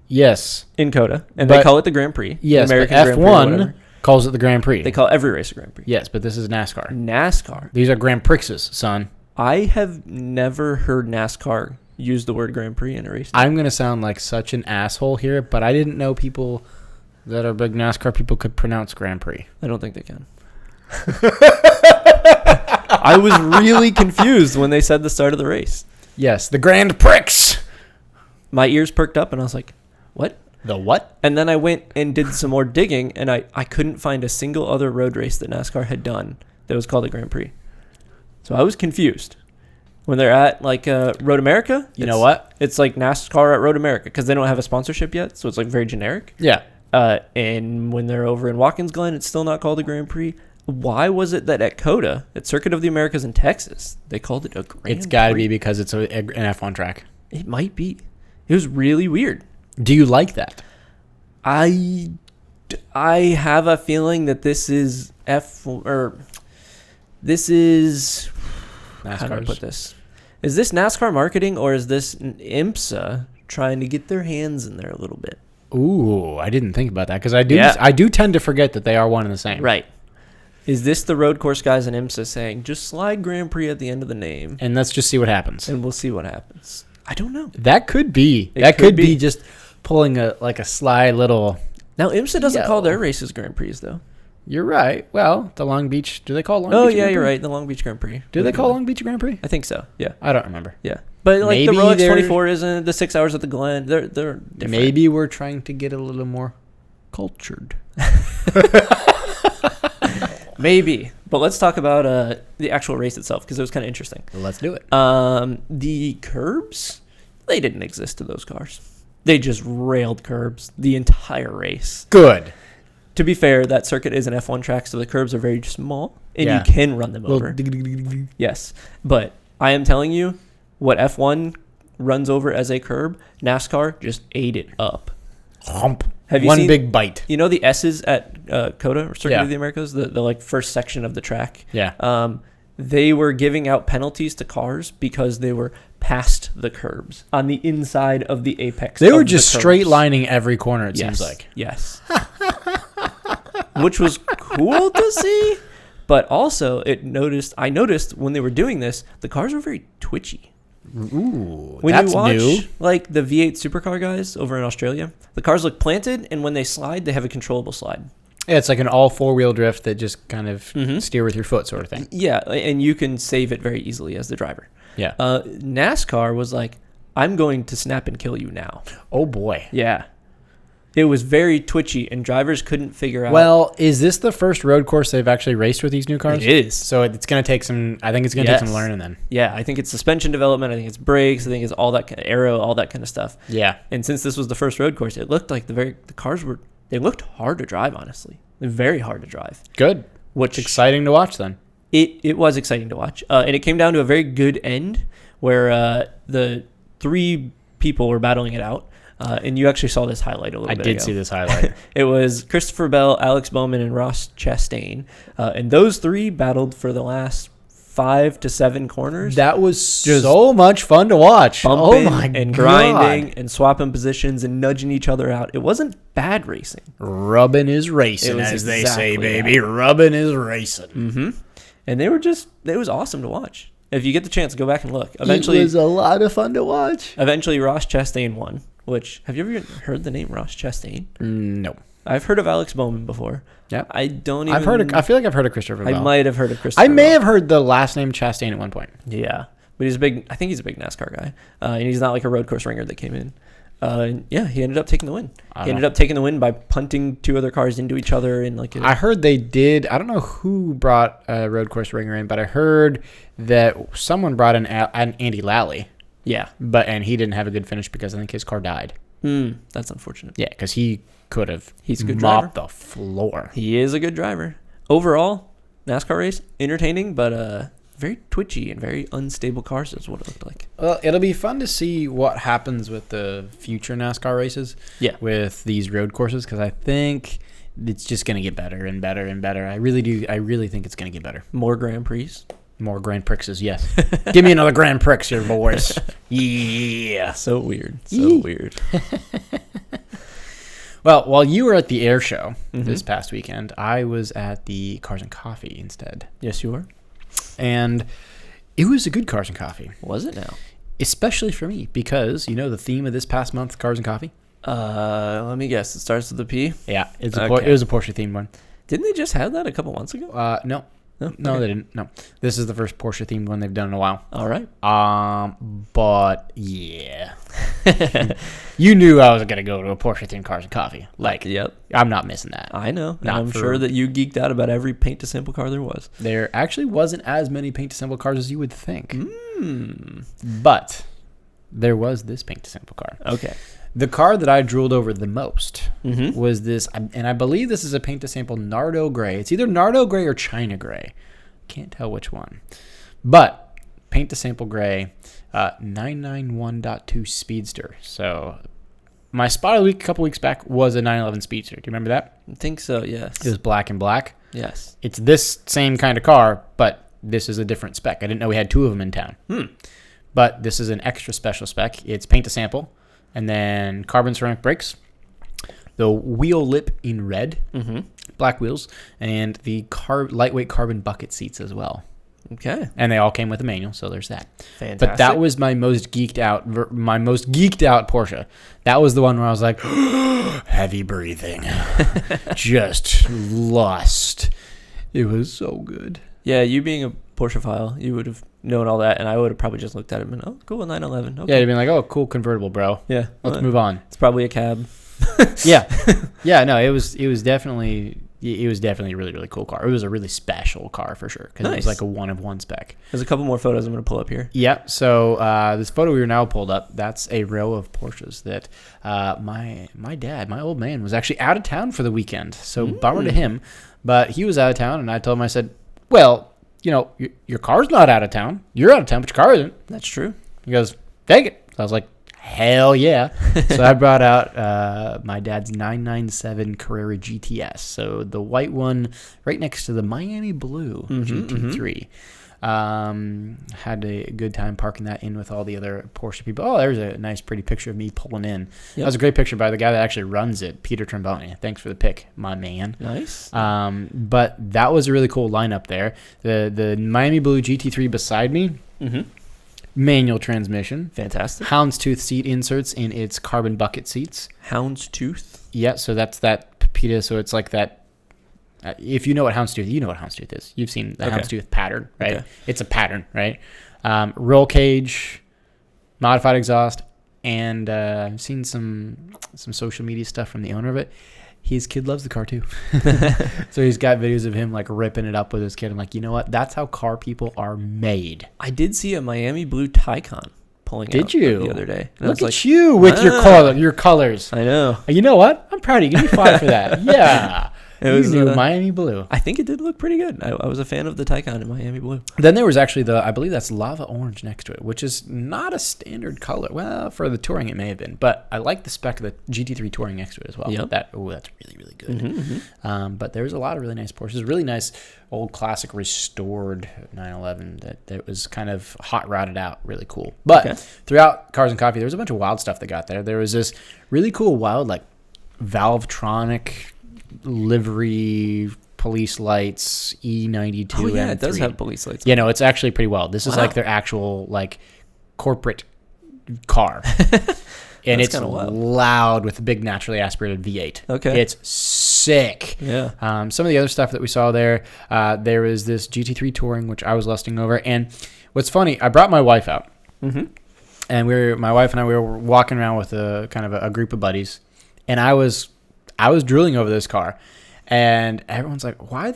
COTA, and they call it the Grand Prix. Yes, American but F1 calls it the Grand Prix. They call every race a Grand Prix. Yes, but this is NASCAR. NASCAR. These are Grand Prixes, son. I have never heard NASCAR use the word Grand Prix in a race. I'm going to sound like such an asshole here, but I didn't know people that are big NASCAR people could pronounce Grand Prix. I don't think they can. I was really confused when they said the start of the race. Yes, the Grand Prix. My ears perked up and I was like, what? The what? And then I went and did some more digging, and I couldn't find a single other road race that NASCAR had done that was called a Grand Prix. So I was confused. When they're at Road America, you know what? It's like NASCAR at Road America because they don't have a sponsorship yet, so it's very generic. Yeah. And when they're over in Watkins Glen, it's still not called a Grand Prix. Why was it that at COTA, at Circuit of the Americas in Texas, they called it a Grand Prix? It's got to be because it's an F1 track. It might be. It was really weird. Do you like that? I have a feeling that this is This is... NASCAR's. How do I put this? Is this NASCAR marketing, or is this IMSA trying to get their hands in there a little bit? Ooh, I didn't think about that because I do tend to forget that they are one and the same. Right. Is this the road course guys in IMSA saying, just slide Grand Prix at the end of the name? And let's just see what happens. And we'll see what happens. I don't know. That could be. That could be just pulling a sly little... Now, IMSA doesn't call their races Grand Prix, though. You're right. Well, the Long Beach... Do they call Long Beach Oh, Grand yeah, Prix? you're right. The Long Beach Grand Prix. Do they call Long Beach Grand Prix? I think so, yeah. I don't remember. Yeah. But, like, Maybe the Rolex 24 isn't, the 6 hours at the Glen, they're different. Maybe we're trying to get a little more cultured. Maybe. But let's talk about the actual race itself, because it was kind of interesting. Let's do it. The curbs, they didn't exist to those cars. They just railed curbs the entire race. Good. To be fair, that circuit is an F1 track, so the curbs are very small, and you can run them over. Yes. But I am telling you, what F1 runs over as a curb, NASCAR just ate it up. Hump. Have you One seen, big bite. You know the S's at COTA, or Circuit of the Americas, the like first section of the track? Yeah. They were giving out penalties to cars because they were past the curbs on the inside of the apex. They were just straight lining every corner, it seems like. Yes. Which was cool to see, but also I noticed when they were doing this, the cars were very twitchy. Ooh, When that's you watch new. like the V8 supercar guys over in Australia, the cars look planted, and when they slide, they have a controllable slide. Yeah, it's like an all four-wheel drift that just kind of steer with your foot sort of thing. Yeah, and you can save it very easily as the driver. Yeah. NASCAR was like, I'm going to snap and kill you now. Oh, boy. Yeah. It was very twitchy, and drivers couldn't figure out. Well, is this the first road course they've actually raced with these new cars? It is. So it's going to take some, I think it's going to take some learning then. Yeah, I think it's suspension development. I think it's brakes. I think it's all that kind of aero, all that kind of stuff. Yeah. And since this was the first road course, it looked like the cars they looked hard to drive, honestly. They're very hard to drive. Good. Which exciting to watch then. It was exciting to watch. And it came down to a very good end where the three people were battling it out. And you actually saw this highlight a little bit ago. I did see this highlight. It was Christopher Bell, Alex Bowman, and Ross Chastain. And those three battled for the last 5 to 7 corners. That was just so much fun to watch. Bumping and grinding and swapping positions and nudging each other out. It wasn't bad racing. Rubbing is racing, as they say, baby. Rubbing is racing. Mm-hmm. And it was awesome to watch. If you get the chance, go back and look. Eventually, it was a lot of fun to watch. Eventually, Ross Chastain won. Which, have you ever heard the name Ross Chastain? No. I've heard of Alex Bowman before. Yeah. I don't even... I feel like I've heard of Christopher Bell. I might have heard of Christopher I may Bell. have heard the last name Chastain at one point. Yeah. But I think he's a big NASCAR guy. And he's not like a road course ringer that came in. And yeah, he ended up taking the win. He ended up taking the win by punting 2 other cars into each other. I heard they did. I don't know who brought a road course ringer in, but I heard that someone brought in an Andy Lally. Yeah. And he didn't have a good finish because I think his car died. That's unfortunate. Yeah, because he could have mopped the floor. He is a good driver. Overall, NASCAR race, entertaining, but very twitchy and very unstable cars is what it looked like. Well, it'll be fun to see what happens with the future NASCAR races with these road courses, because I think it's just going to get better and better and better. I really do. I really think it's going to get better. More Grand Prix. More Grand Prixes, yes. Give me another Grand Prix here, boys. Yeah. So weird. So weird. Well, while you were at the air show this past weekend, I was at the Cars and Coffee instead. Yes, you were. And it was a good Cars and Coffee. Was it now? Especially for me, because you know the theme of this past month, Cars and Coffee? Let me guess. It starts with a P? Yeah, it was a Porsche themed one. Didn't they just have that a couple months ago? No. No, they didn't. No, this is the first Porsche themed one they've done in a while. All right. But yeah, you knew I was gonna go to a Porsche themed Cars and Coffee. Yep. I'm not missing that. I know. And I'm sure that you geeked out about every paint to sample car there was. There actually wasn't as many paint to sample cars as you would think. But there was this paint to sample car. Okay. The car that I drooled over the most was this, and I believe this is a paint to sample Nardo Gray. It's either Nardo Gray or China Gray. Can't tell which one. But paint to sample gray, 991.2 Speedster. So my spot of the week a couple weeks back was a 911 Speedster. Do you remember that? I think so, yes. It was black and black. Yes. It's this same kind of car, but this is a different spec. I didn't know we had 2 of them in town. But this is an extra special spec. It's paint to sample, and then carbon ceramic brakes, the wheel lip in red, black wheels, and the lightweight carbon bucket seats as well. Okay. And they all came with a manual, so there's that. Fantastic. But that was my most geeked out Porsche. That was the one where I was like, heavy breathing, just lost. It was so good. Yeah, you being a Porsche-phile, you would have known all that, and I would have probably just looked at it and been, oh, cool, 911. Okay. Yeah, you'd be like, oh, cool convertible, bro. Yeah. Let's move on. It's probably a cab. Yeah. Yeah, no, it was definitely a really, really cool car. It was a really special car for sure, because it was like a one-of-one spec. There's a couple more photos I'm going to pull up here. Yeah, so this photo we were now pulled up, that's a row of Porsches that my dad, my old man, was actually out of town for the weekend. So bummer to him, but he was out of town, and I told him, I said, well, you know, your car's not out of town. You're out of town, but your car isn't. That's true. He goes, take it. So I was like, hell yeah. So I brought out my dad's 997 Carrera GTS. So the white one right next to the Miami Blue GT3. Had a good time parking that in with all the other Porsche people. Oh, there's a nice, pretty picture of me pulling in. That was a great picture by the guy that actually runs it, Peter Tromboni. Thanks for the pic, my man. Nice. But that was a really cool lineup there. The Miami Blue GT3 beside me, manual transmission. Fantastic. Houndstooth seat inserts in its carbon bucket seats. Houndstooth? Yeah, so that's that Pepita, so it's like that. If you know what houndstooth, you know what houndstooth is. You've seen the houndstooth pattern, right? Okay. It's a pattern, right? Roll cage, modified exhaust, and I've seen some social media stuff from the owner of it. His kid loves the car too. So he's got videos of him like ripping it up with his kid. I'm like, you know what? That's how car people are made. I did see a Miami Blue Taycan pulling out the other day. And Look at you with your colors. I know. You know what? I'm proud of you. Give me 5 for that. Yeah. It was Miami Blue. I think it did look pretty good. I was a fan of the Taycan in Miami Blue. Then there was actually I believe that's lava orange next to it, which is not a standard color. Well, for the touring it may have been, but I like the spec of the GT3 touring next to it as well. Yep. That's really, really good. But there's a lot of really nice Porsches. Really nice old classic restored 911 that was kind of hot rodded out. Really cool. But throughout Cars and Coffee, there was a bunch of wild stuff that got there. There was this really cool wild like Valvetronic livery police lights E92 Oh yeah, M3. it does have police lights. Yeah, no, it's actually pretty wild. This is like their actual like corporate car. And it's loud with a big naturally aspirated V8. Okay. It's sick. Yeah. Some of the other stuff that we saw there was this GT3 Touring, which I was lusting over. And what's funny, I brought my wife out. And my wife and I were walking around with a kind of a group of buddies. And I was drooling over this car, and everyone's like, why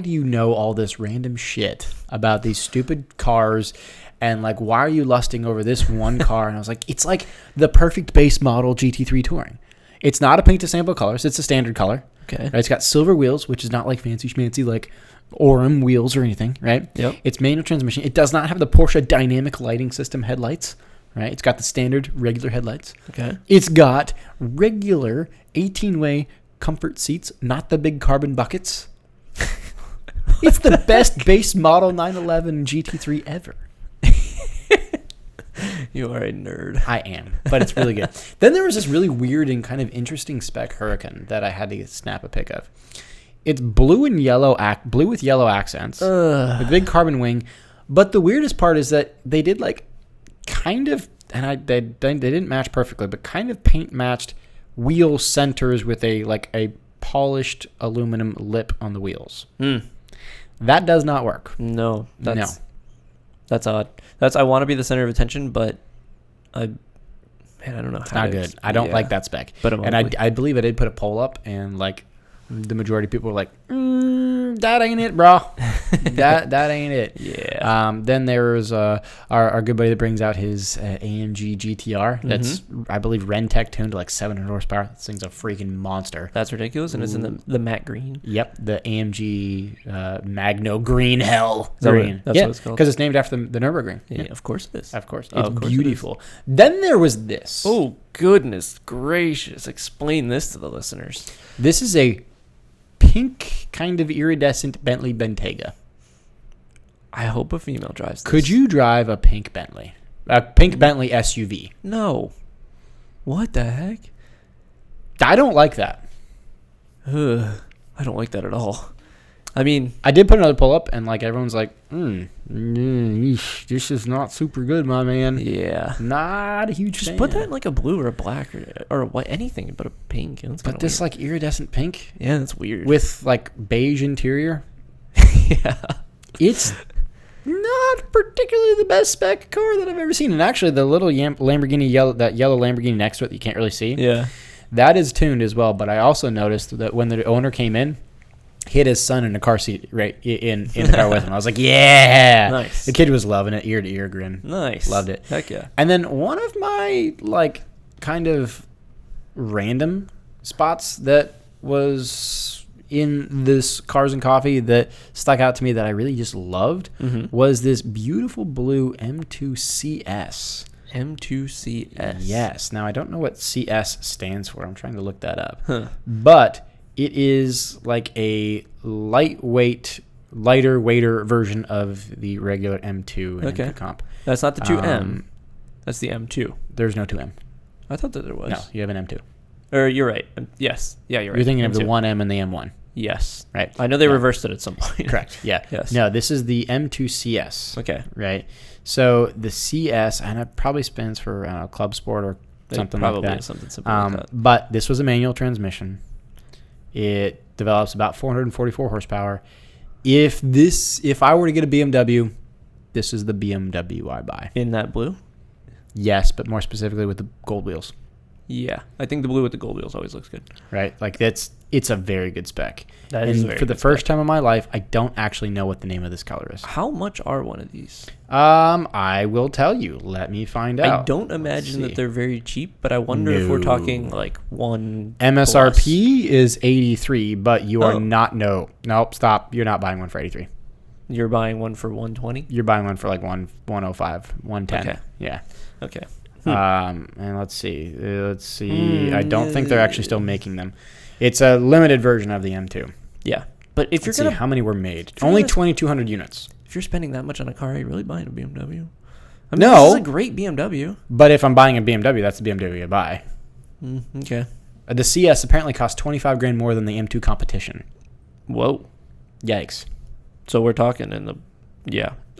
do you know all this random shit about these stupid cars, and like, why are you lusting over this one car? And I was like, it's like the perfect base model GT3 Touring. It's not a paint to sample colors. It's a standard color. Okay. Right? It's got silver wheels, which is not like fancy schmancy like Orem wheels or anything, right? Yep. It's manual transmission. It does not have the Porsche dynamic lighting system headlights. Right, it's got the standard regular headlights. Okay. It's got regular 18-way comfort seats, not the big carbon buckets. It's the best base model 911 GT3 ever. You are a nerd. I am, but it's really good. Then there was this really weird and kind of interesting spec Huracan that I had to snap a pic of. It's blue with yellow accents, with a big carbon wing. But the weirdest part is that they did like kind of, and they didn't match perfectly, but kind of paint matched wheel centers with a polished aluminum lip on the wheels. That does not work. No, that's odd. I want to be the center of attention, but I don't know. It's not good. I don't like that spec. But I believe I did put a poll up, and like the majority of people were like, that ain't it, bro. that ain't it. Yeah. Then there was our good buddy that brings out his AMG GTR. That's, I believe, Rentec tuned to like 700 horsepower. This thing's a freaking monster. That's ridiculous, and it's in the matte green. Yep, the AMG Magno Green Hell Green. That's what it's called. Because it's named after the Nürburgring. Yeah, of course it is. Of course. It's beautiful. Then there was this. Oh, goodness gracious. Explain this to the listeners. This is a pink kind of iridescent Bentley Bentayga. I hope a female drives this. Could you drive a pink Bentley? A pink Bentley SUV? No. What the heck? I don't like that. Ugh, I don't like that at all. I mean, I did put another pull up, and like everyone's like, this is not super good, my man. yeah. Not a huge Just fan. put that in like a blue or a black or a white, anything but a pink. That's But this weird. like iridescent pink Yeah, that's weird. with like beige interior. yeah. It's not particularly the best spec car that I've ever seen. And actually, the little Lamborghini that yellow Lamborghini next to it that you can't really see, Yeah. that is tuned as well. But I also noticed that when the owner came in, he had his son in the car seat right in the car with him. I was like, yeah. Nice. The kid was loving it, ear to ear grin. Nice. Loved it. Heck yeah. And then one of my like kind of random spots that was in this Cars and Coffee that stuck out to me that I really just loved was this beautiful blue M2 CS. M2CS. Yes. Now I don't know what CS stands for. I'm trying to look that up. Huh. But it is like a lighter weighter version of the regular M2 and Okay. M2 comp. That's not the 2M. That's the M2. There's no 2M. I thought that there was. No, you have an M2. Or you're right. Yes. Yeah, you're right. You're thinking of the M2. 1M and the M1. Yes. Right. I know they Yeah. reversed it at some point. Correct. Yeah. Yes. No, this is the M2 CS. Okay. Right. So the CS, and it probably stands for I don't know, Club Sport or something like Probably that. something simple like that. But this was a manual transmission. It develops about 444 horsepower. If I were to get a BMW, this is the BMW I buy. In that blue? Yes, but more specifically with the gold wheels. Yeah. I think the blue with the gold wheels always looks good. Right? Like it's a very good spec. That is and very for the good first spec. time in my life, I don't actually know what the name of this color is. How much are one of these? I will tell you. Let me find out. I don't imagine see. that they're very cheap, but I wonder if we're talking like one MSRP is 83, but you are Oh. not nope, stop. You're not buying one for 83. plus. You're buying one for 120? You're buying one for like 105, 110. Okay. Yeah. Okay. And let's see. I don't think they're actually still making them. It's a limited version of the M2. Yeah. But if Let's you're see gonna how many were made. you're Only gonna- 2,200 units. if you're spending that much on a car, are you really buying a BMW? I mean, No. this is a great BMW. But if I'm buying a BMW, that's the BMW I buy. Okay. The CS apparently costs 25 grand more than the M2 competition. Whoa. Yikes. So we're talking in the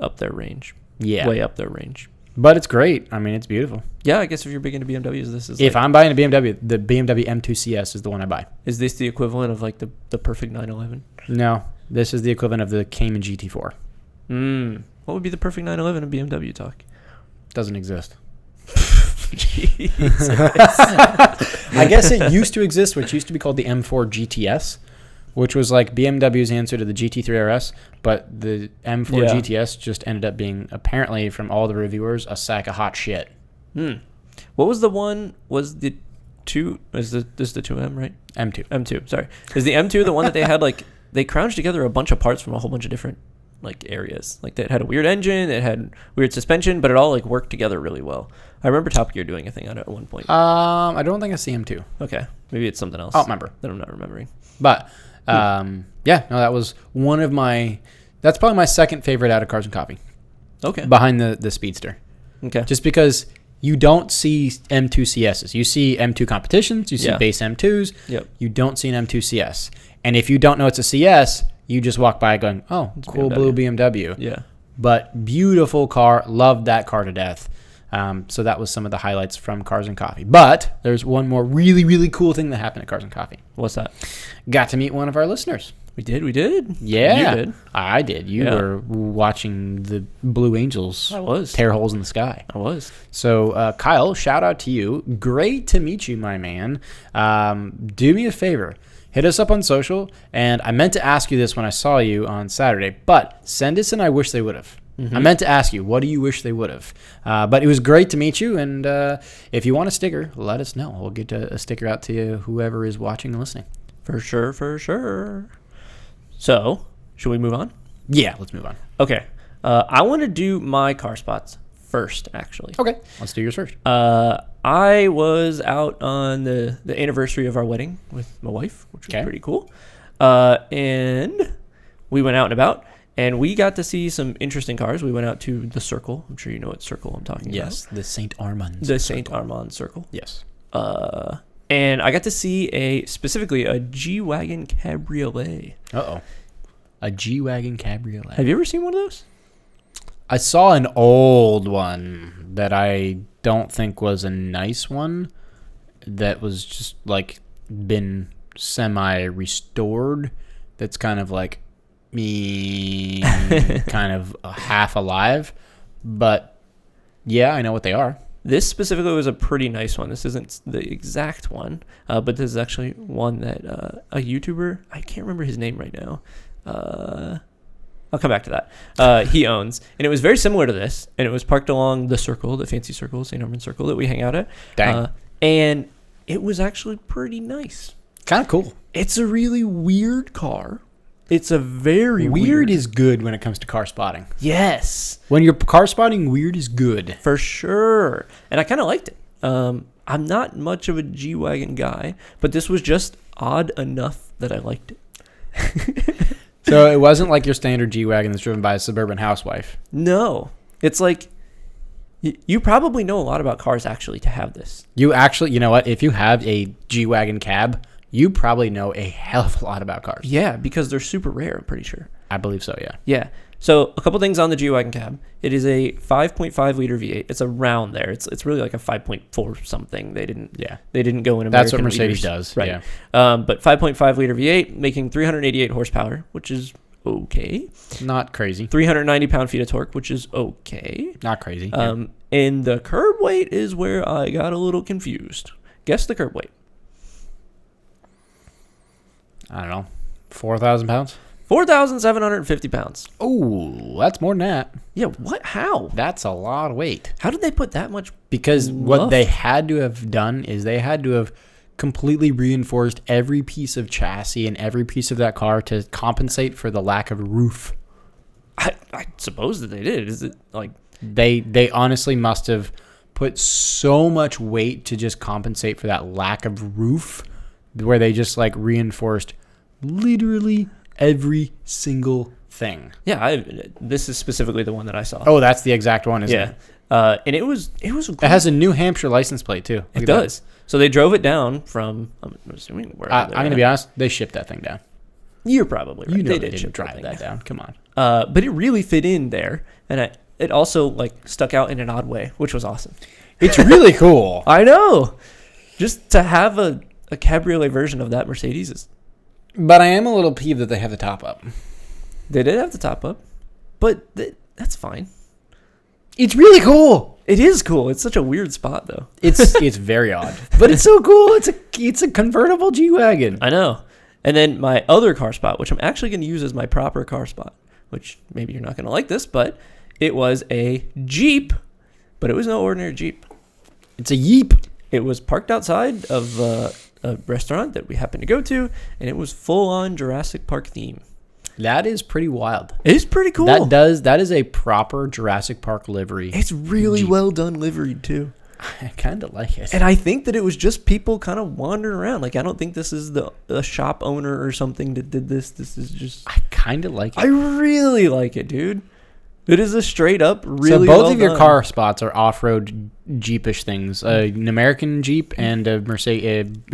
up their range. Yeah. Way up their range. But it's great. I mean, it's beautiful. Yeah, I guess if you're big into BMWs, this is If like, I'm buying a BMW, the BMW M2 CS is the one I buy. is this the equivalent of like the perfect 911? No, this is the equivalent of the Cayman GT4. What would be the perfect 911 in BMW talk? Doesn't exist. Jesus. I guess it used to exist, which used to be called the M4 GTS, which was like BMW's answer to the GT3 RS, but the M4 Yeah. GTS just ended up being, apparently from all the reviewers, a sack of hot shit. What was the one? Was the 2? This is the 2M, right? M2. M2. Sorry. Is the M2 the one that they had like they crouched together a bunch of parts from a whole bunch of different like areas? Like it had a weird engine, it had weird suspension, but it all like worked together really well. I remember Top Gear doing a thing on it at one point. I don't think it's the M2. Okay, maybe it's something else. I don't remember. that I'm not remembering. But, that was one of that's probably my second favorite out of Cars and Coffee, Okay. behind the Speedster. Okay. Just because you don't see M2 CSs. You see M2 competitions, you see Yeah. base M2s. Yep. You don't see an M2 CS. And if you don't know it's a CS, you just walk by going, oh, cool BMW. blue BMW. Yeah. But beautiful car. Loved that car to death. So that was some of the highlights from Cars and Coffee. But there's one more really, really cool thing that happened at Cars and Coffee. What's that? Got to meet one of our listeners. We did. Yeah. You did. I did. You Yeah. were watching the Blue Angels I was. tear holes in the sky. I was. So, Kyle, shout out to you. Great to meet you, my man. Do me a favor. Hit us up on social. And I meant to ask you this when I saw you on Saturday, but send us an I wish they would have. I meant to ask you, what do you wish they would have? But it was great to meet you. And if you want a sticker, let us know. We'll get a sticker out to you, whoever is watching and listening. For sure. So, should we move on? Yeah, let's move on. Okay. I want to do my car spots first, actually. Okay, let's do yours first. I was out on the anniversary of our wedding with my wife, which was Okay. pretty cool. And we went out and about. And we got to see some interesting cars. We went out to the Circle. I'm sure you know what Circle I'm talking about. Yes, the St. Armand. The St. Armand Circle. Yes. And I got to see specifically a G-Wagon Cabriolet. Uh-oh. A G-Wagon Cabriolet. Have you ever seen one of those? I saw an old one that I don't think was a nice one. That was just like been semi-restored. That's kind of like me, kind of half alive. But yeah, I know what they are. This specifically was a pretty nice one. This isn't the exact one, but this is actually one that a YouTuber, I can't remember his name right now. I'll come back to that. He owns. And it was very similar to this. And it was parked along the Circle, the fancy Circle, St. Armand Circle that we hang out at. Dang. And it was actually pretty nice. Kind of cool. It's a really weird car. It's a very weird is good when it comes to car spotting. Yes. When you're car spotting, weird is good. For sure. And I kind of liked it. I'm not much of a G-Wagon guy, but this was just odd enough that I liked it. So it wasn't like your standard G-Wagon that's driven by a suburban housewife. No. It's like, you probably know a lot about cars actually to have this. You actually, you know what? If you have a G-Wagon cab, you probably know a hell of a lot about cars. Yeah, because they're super rare, I'm pretty sure. I believe so, yeah. Yeah. So a couple things on the G-Wagon cab. It is a 5.5 liter V8. It's around there. It's really like a 5.4 something. They didn't go in American That's what Mercedes liters. does, right? Yeah. But 5.5 liter V8 making 388 horsepower, which is okay. Not crazy. 390 pound-feet of torque, which is okay. Not crazy. And the curb weight is where I got a little confused. Guess the curb weight. I don't know. 4,000 pounds? 4,750 pounds. Oh, that's more than that. Yeah, what? How? That's a lot of weight. How did they put that much? Because what they had to have done is they had to have completely reinforced every piece of chassis and every piece of that car to compensate for the lack of roof. I suppose that they did. Is it like... They honestly must have put so much weight to just compensate for that lack of roof, where they just like reinforced literally every single thing. Yeah, this is specifically the one that I saw. Oh, that's the exact one, isn't it? And it was great. It has a New Hampshire license plate too. It does. So they drove it down from, I'm assuming where I'm going to be honest, they shipped that thing down. You're probably right. You know they didn't drive that down. Come on. But it really fit in there, and it also like stuck out in an odd way, which was awesome. It's really cool. I know. Just to have a cabriolet version of that Mercedes is... But I am a little peeved that they have the top up. They did have the top up, but that's fine. It's really cool. It is cool. It's such a weird spot, though. It's very odd, but it's so cool. It's a convertible G-Wagon. I know. And then my other car spot, which I'm actually going to use as my proper car spot, which maybe you're not going to like this, but it was a Jeep, but it was no ordinary Jeep. It's a Yeep. It was parked outside of a restaurant that we happened to go to, and it was full-on Jurassic Park theme. That is pretty wild. It is pretty cool. That is a proper Jurassic Park livery. It's really Jeep. well done liveried, too. I kind of like it. And I think that it was just people kind of wandering around. Like, I don't think this is the shop owner or something that did this. This is just... I kind of like it. I really like it, dude. It is a straight up, really So both well of your done. car spots are off-road Jeepish things. An American Jeep and a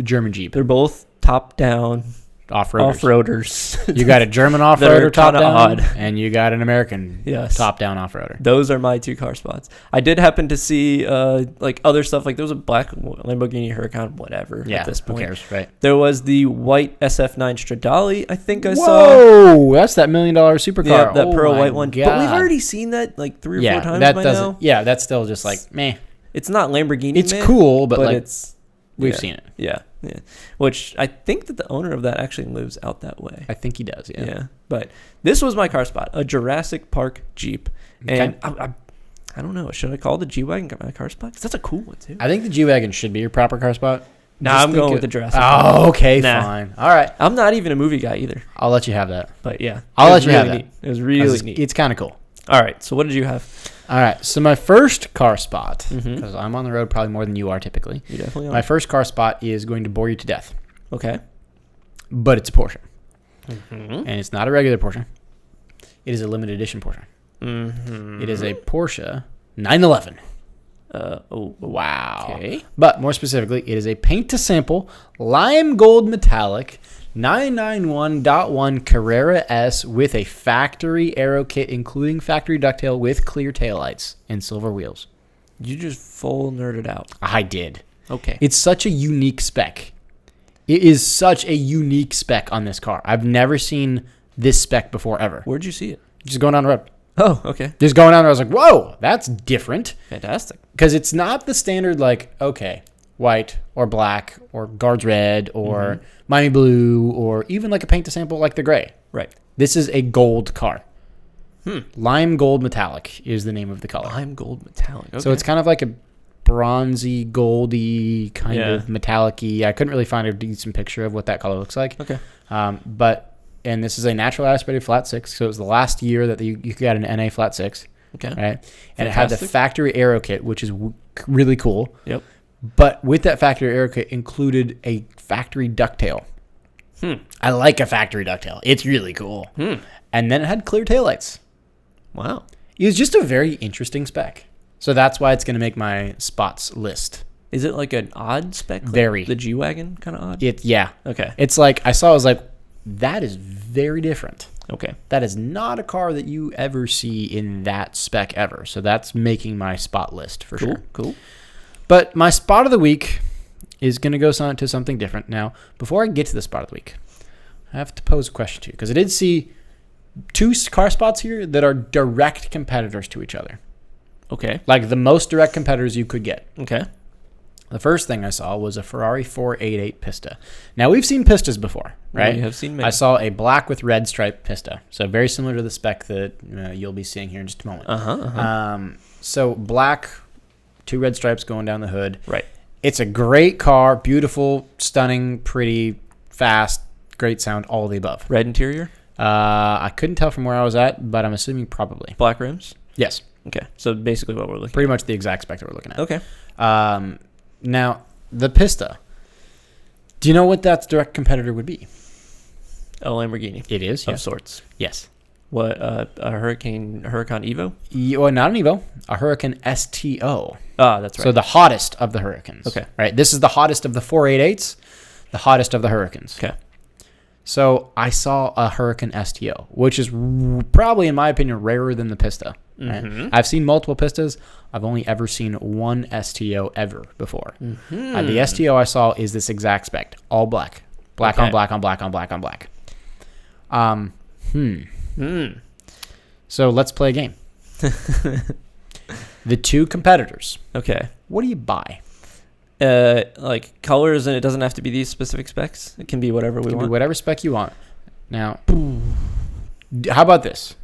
German Jeep. They're both top-down off-roaders. You got a German That are off-roader top-down, odd. and you got an American Yes. top-down off-roader. Those are my two car spots. I did happen to see like other stuff. Like there was a black Lamborghini Huracan, whatever. Yeah, at this point, who cares, right? There was the white SF9 Stradale. I think I saw. Whoa, that's that $1 million supercar. Yeah, that Oh pearl my white one. But we've God. already seen that like 3 or 4 times that by doesn't. now. Yeah, that's still just like meh. It's not Lamborghini. It's man, cool, but like it's we've seen it. Yeah. Which I think that the owner of that actually lives out that way. I think he does. Yeah. But this was my car spot, a Jurassic Park Jeep, and Okay. I don't know. Should I call the G-Wagon my car spot? Because that's a cool one too. I think the G-Wagon should be your proper car spot. Nah, I'm going with the Jurassic Park. Oh, okay, Nah. fine. All right, I'm not even a movie guy either. I'll let you have that. But yeah, I'll it let was you really have that. neat. It was really neat. It's kind of cool. All right, so what did you have? All right, so my first car spot, Mhm. because I'm on the road probably more than you are typically. You definitely My are. first car spot is going to bore you to death, Okay. but it's a Porsche, Mm-hmm. and it's not a regular Porsche. It is a limited edition Porsche. Mm-hmm. It is a Porsche 911. Wow. Okay. But more specifically, it is a paint-to-sample lime gold metallic 991.1 Carrera S with a factory aero kit, including factory ducktail with clear taillights and silver wheels. You just full nerded out. I did. Okay. It's such a unique spec. It is such a unique spec on this car. I've never seen this spec before, ever. Where'd you see it? Just going down the road. Oh, okay. Just going down the road. I was like, whoa, that's different. Fantastic. Because it's not the standard, like, okay, white or black or guards red or Miami blue or even like a paint to sample like the gray. Right. This is a gold car. Lime gold metallic is the name of the color. Lime gold metallic. Okay. So it's kind of like a bronzy, goldy, kind of metallic-y. I couldn't really find a decent picture of what that color looks like. Okay. And this is a naturally aspirated flat six, so it was the last year that you could get an NA flat six. Okay. Right? And Fantastic. it had the factory aero kit, which is really cool. Yep. But with that factory aero kit included a factory ducktail. I like a factory ducktail. It's really cool. And then it had clear taillights. Wow. It was just a very interesting spec. So that's why it's going to make my spots list. Is it like an odd spec? Like Very. The G-Wagon kind of odd? Yeah. Okay. It's like, I was like, that is very different. Okay. That is not a car that you ever see in that spec ever. So that's making my spot list for sure. Cool. But my spot of the week is going to go to something different. Now, before I get to the spot of the week, I have to pose a question to you, because I did see two car spots here that are direct competitors to each other. Okay. Like the most direct competitors you could get. Okay. The first thing I saw was a Ferrari 488 Pista. Now, we've seen Pistas before, right? We have seen many. I saw a black with red stripe Pista. So very similar to the spec that you'll be seeing here in just a moment. So black, 2 red stripes going down the hood. Right. It's a great car, beautiful, stunning, pretty, fast, great sound, all of the above. Red interior? I couldn't tell from where I was at, but I'm assuming probably. Black rims? Yes. Okay. So basically what we're looking Pretty much the exact spec that we're looking at. Okay. Now, the Pista. Do you know what that direct competitor would be? A Lamborghini. It is, Of sorts. Yes. What, a Huracan Evo? Well, not an Evo, a Huracan STO. Ah, that's right. So the hottest of the Huracans. Okay. Right. This is the hottest of the 488s, the hottest of the Huracans. Okay. So I saw a Huracan STO, which is probably, in my opinion, rarer than the Pista. Right? I've seen multiple Pistas. I've only ever seen one STO ever before. The STO I saw is this exact spec, all black. Black on black on black on black on black. So let's play a game. The two competitors. Okay. What do you buy? Like colors, and it doesn't have to be these specific specs. It can be whatever we want. Whatever spec you want. Now, how about this?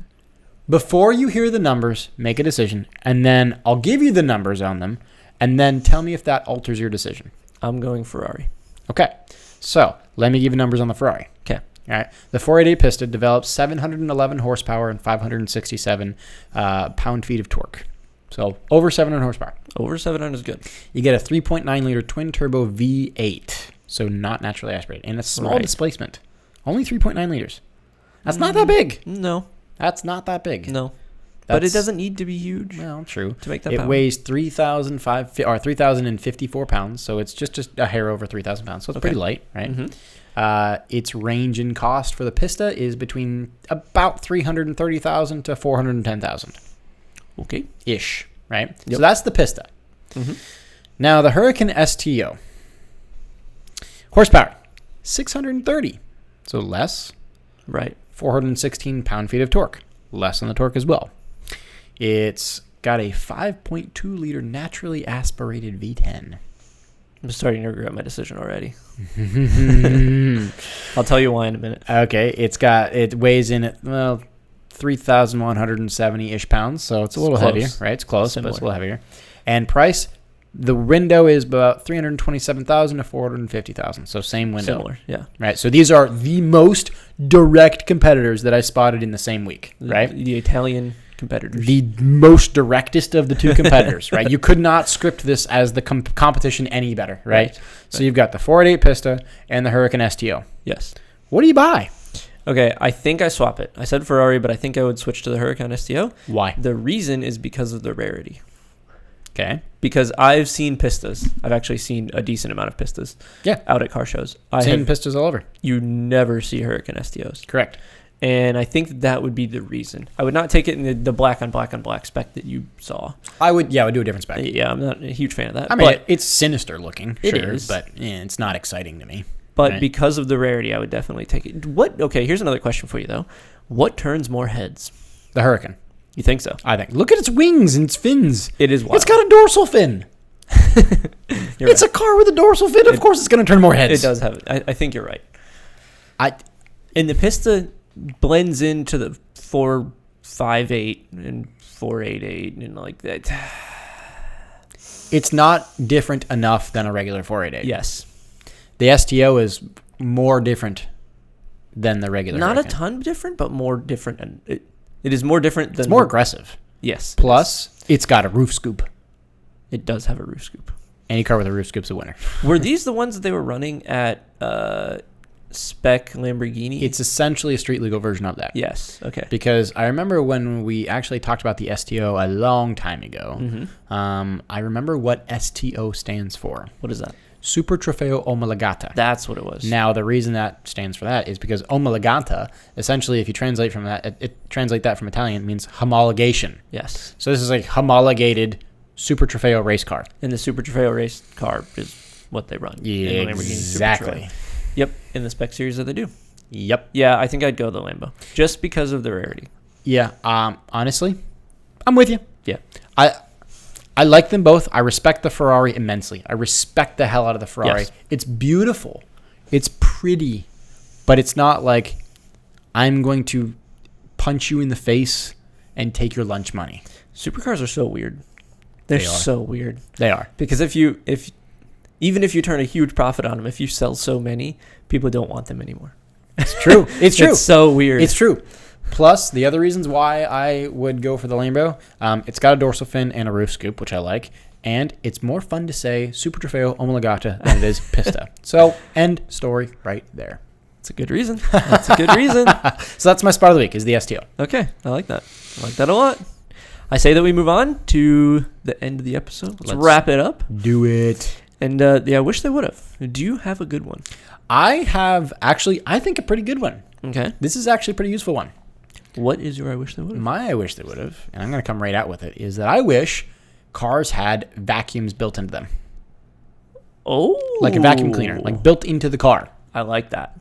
Before you hear the numbers, make a decision, and then I'll give you the numbers on them, and then tell me if that alters your decision. I'm going Ferrari. Okay. So let me give you numbers on the Ferrari. Okay. All right. The 488 Pista develops 711 horsepower and 567 pound-feet of torque. So over 700 horsepower. Over 700 is good. You get a 3.9-liter twin-turbo V8, so not naturally aspirated, and a small displacement. Only 3.9 liters. That's not that big. No. That's not that big. No. But it doesn't need to be huge. Well, true. To make that It power. weighs 3,054 pounds, so it's just a hair over 3,000 pounds. So it's pretty light, right? Its range and cost for the Pista is between about 330,000 to 410,000. Okay. Ish, right? Yep. So that's the Pista. Now the Huracan STO. Horsepower, 630. So less. Right. 416 pound-feet of torque. Less on the torque as well. It's got a 5.2 liter naturally aspirated V10. I'm starting to regret my decision already. I'll tell you why in a minute. Okay, it weighs in at 3,170-ish pounds, so it's a little heavier, right? It's close, but it's a little heavier. And price, the window is about 327,000 to 450,000, so same window. Similar, yeah. Right, so these are the most direct competitors that I spotted in the same week, right? The Italian competitors. The most directest of the two competitors, right? You could not script this as the competition any better, right? So you've got the 488 Pista and the Huracan STO. Yes. What do you buy? Okay, I think I swap it. I said Ferrari, but I think I would switch to the Huracan STO. Why? The reason is because of the rarity. Okay. Because I've seen pistas. I've actually seen a decent amount of pistas. Yeah. Out at car shows. I've seen pistas all over. You never see Huracan STOs. Correct. And I think that would be the reason. I would not take it in the black on black on black spec that you saw. I would do a different spec. Yeah, I'm not a huge fan of that. I mean, it's sinister looking, it sure, is. but it's not exciting to me. But right? because of the rarity, I would definitely take it. Okay, here's another question for you, though. What turns more heads? The Huracan. You think so? I think. Look at its wings and its fins. It is wild. It's got a dorsal fin. It's a car with a dorsal fin. Of course it's going to turn more heads. It does have it. I think you're right. And the Pista blends into the 458 and 488 and like that. It's not different enough than a regular 488. Yes. The STO is more different than the regular Not Huracan. a ton different, but more different. And it is more different than... It's more aggressive. Yes. Plus, it's got a roof scoop. It does have a roof scoop. Any car with a roof scoop's a winner. Were these the ones that they were running at Spec Lamborghini? It's essentially a street legal version of that. Yes. Okay. Because I remember when we actually talked about the STO a long time ago, I remember what STO stands for. What is that? Super Trofeo Omologata. That's what it was. Now, the reason that stands for that is because Omologata, essentially, if you translate from that, it translate that from Italian, it means homologation. Yes. So this is like homologated Super Trofeo race car. And the Super Trofeo race car is what they run. Yeah, in the Lamborghini Super exactly. Trofeo. Yep. In the spec series that they do. Yep. Yeah, I think I'd go the Lambo. Just because of the rarity. Yeah. Honestly, I'm with you. Yeah. I like them both. I respect the Ferrari immensely. I respect the hell out of the Ferrari. Yes. It's beautiful. It's pretty. But it's not like I'm going to punch you in the face and take your lunch money. Supercars are so weird. They're so weird. They are. Because even if you turn a huge profit on them, if you sell so many, people don't want them anymore. It's true. It's true. It's so weird. It's true. Plus, the other reasons why I would go for the Lambo, it's got a dorsal fin and a roof scoop, which I like, and it's more fun to say Super Trofeo Omologata than it is Pista. So, end story right there. That's a good reason. That's a good reason. So that's my spot of the week, is the STO. Okay, I like that. I like that a lot. I say that we move on to the end of the episode. Let's wrap it up. Do it. And I wish they would have. Do you have a good one? I have actually, I think, a pretty good one. Okay. This is actually a pretty useful one. What is your I wish they would have? My I wish they would have, and I'm going to come right out with it, is that I wish cars had vacuums built into them. Oh. Like a vacuum cleaner, like built into the car. I like that.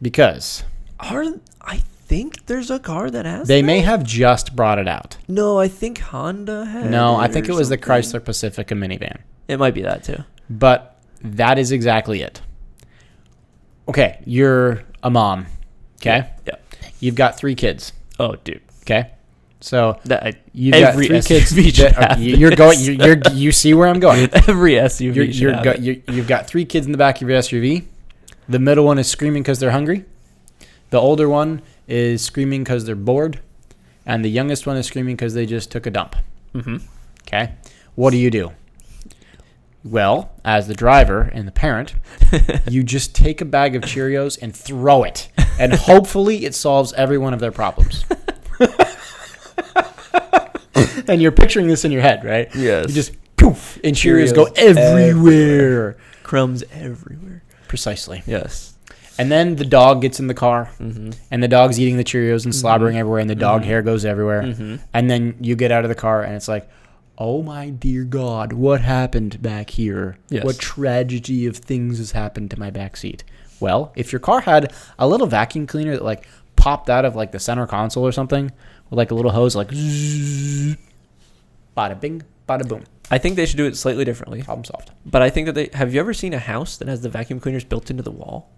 Because I think there's a car that has they that? may have just brought it out. No, I think Honda had No, I it think or it was the something. Chrysler Pacifica minivan. It might be that too. But that is exactly it. Okay, you're a mom. Okay? Yeah. You've got 3 kids. Oh, dude. Okay? So you've every got 3 kids. SUV should have You're going. You see where I'm going. Every SUV should have it. You've got 3 kids in the back of your SUV. The middle one is screaming because they're hungry. The older one is screaming because they're bored. And the youngest one is screaming because they just took a dump. Mm-hmm. Okay? What do? Well, as the driver and the parent, you just take a bag of Cheerios and throw it. And hopefully it solves every one of their problems. And you're picturing this in your head, right? Yes. You just poof, and Cheerios go everywhere. Crumbs everywhere. Precisely. Yes. And then the dog gets in the car, Mm-hmm. and the dog's eating the Cheerios and slobbering everywhere, and the dog hair goes everywhere. Mm-hmm. And then you get out of the car, and it's like, oh my dear God, what happened back here? Yes. What tragedy of things has happened to my back seat? Well, if your car had a little vacuum cleaner that like popped out of like the center console or something, with like a little hose, like zzz, bada bing, bada boom. I think they should do it slightly differently. Problem solved. But I think that have you ever seen a house that has the vacuum cleaners built into the wall?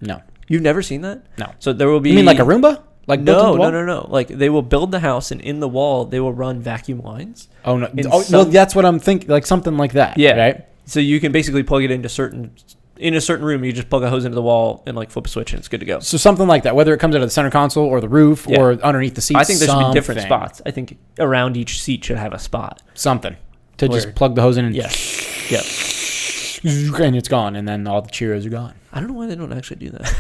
No. You've never seen that? No. So there will be... You mean like a Roomba? Like built into the wall? No. Like they will build the house and in the wall they will run vacuum lines. Oh no. Well, that's what I'm thinking. Like something like that. Yeah. Right. So you can basically plug it into in a certain room. You just plug a hose into the wall and like flip a switch and it's good to go. So something like that, whether it comes out of the center console or the roof or underneath the seat. I think there should be different something. spots. I think around each seat should have a spot. Something to Where- just plug the hose in and Yep. and it's gone, and then all the Cheerios are gone. I don't know why they don't actually do that.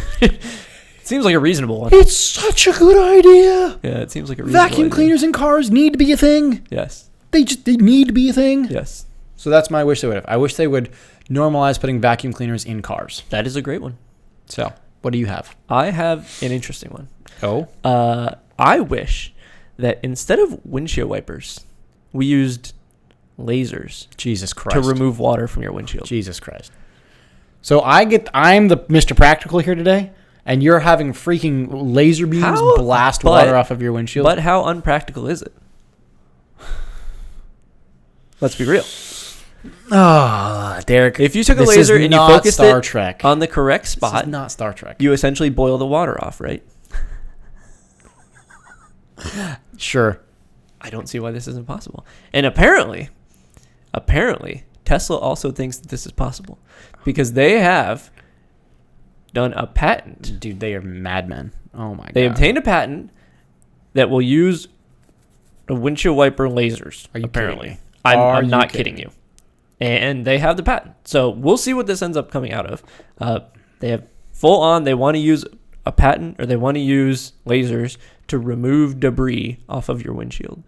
Seems like a reasonable one. It's such a good idea. Yeah, it seems like a reasonable Vacuum idea. cleaners in cars need to be a thing. Yes. They need to be a thing. Yes. So that's my wish they would have. I wish they would normalize putting vacuum cleaners in cars. That is a great one. So, what do you have? I have an interesting one. Oh? I wish that instead of windshield wipers, we used lasers Jesus Christ. to remove water from your windshield. Jesus Christ. So I'm the Mr. Practical here today, and you're having freaking laser beams blast water off of your windshield? But how unpractical is it? Let's be real. Derek. If you took a laser and you focused Star Trek. on the correct spot, This is not Star Trek. you essentially boil the water off, right? Sure. I don't see why this isn't possible. And apparently, Tesla also thinks that this is possible because they have done a patent. Dude, they are madmen. Oh, my God. They obtained a patent that will use a windshield wiper lasers. Are you apparently. kidding me? I'm not kidding you. And they have the patent. So we'll see what this ends up coming out of. They have full on, they want to use a patent or they want to use lasers to remove debris off of your windshield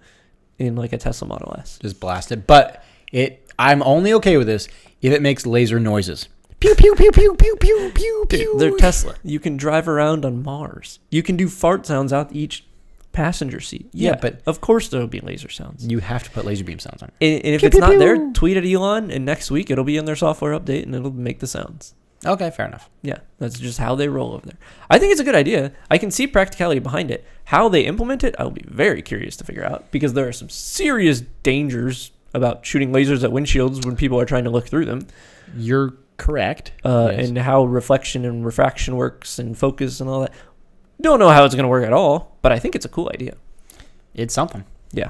in like a Tesla Model S. Just blast it. But I'm only okay with this if it makes laser noises. Pew, pew, pew, pew, pew, pew, pew, pew. They're Tesla. You can drive around on Mars. You can do fart sounds out each passenger seat. Yeah, but of course there'll be laser sounds. You have to put laser beam sounds on it. And if Pew, it's pew, not pew. there, tweet at Elon, and next week it'll be in their software update, and it'll make the sounds. Okay, fair enough. Yeah, that's just how they roll over there. I think it's a good idea. I can see practicality behind it. How they implement it, I'll be very curious to figure out, because there are some serious dangers about shooting lasers at windshields when people are trying to look through them. You're correct. Yes. And how reflection and refraction works and focus and all that. Don't know how it's going to work at all, but I think it's a cool idea. It's something. Yeah.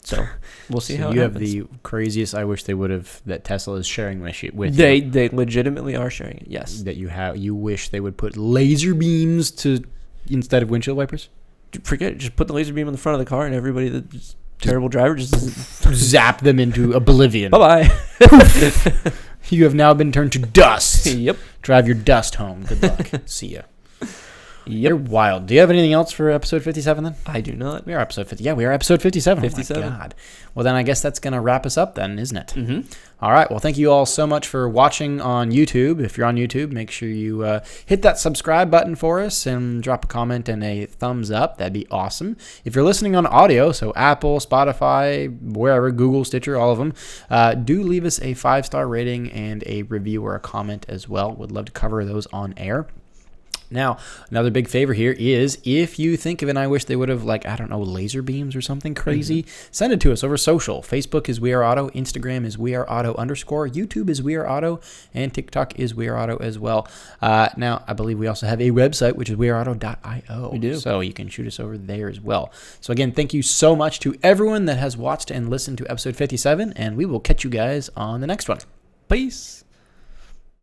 So we'll see how it you happens. have the craziest I wish they would have that Tesla is sharing with you. They legitimately are sharing it. Yes. That you wish they would put laser beams instead of windshield wipers. Forget it. Just put the laser beam on the front of the car, and everybody that's terrible driver just zap them into oblivion. Bye bye. You have now been turned to dust. Yep. Drive your dust home. Good luck. See ya. You're wild. Do you have anything else for episode 57 then? I do not. We are episode 50. Yeah, we are episode 57. 57. Oh my God. Well, then I guess that's going to wrap us up then, isn't it? Mm-hmm. All right. Well, thank you all so much for watching on YouTube. If you're on YouTube, make sure you hit that subscribe button for us and drop a comment and a thumbs up. That'd be awesome. If you're listening on audio, so Apple, Spotify, wherever, Google, Stitcher, all of them, do leave us a 5-star rating and a review or a comment as well. Would love to cover those on air. Now, another big favor here is if you think of an I wish they would have, laser beams or something crazy, send it to us over social. Facebook is We Are Auto, Instagram is We Are Auto _, YouTube is We Are Auto, and TikTok is We Are Auto as well. Now, I believe we also have a website, which is weareauto.io. We do. So you can shoot us over there as well. So again, thank you so much to everyone that has watched and listened to episode 57, and we will catch you guys on the next one. Peace.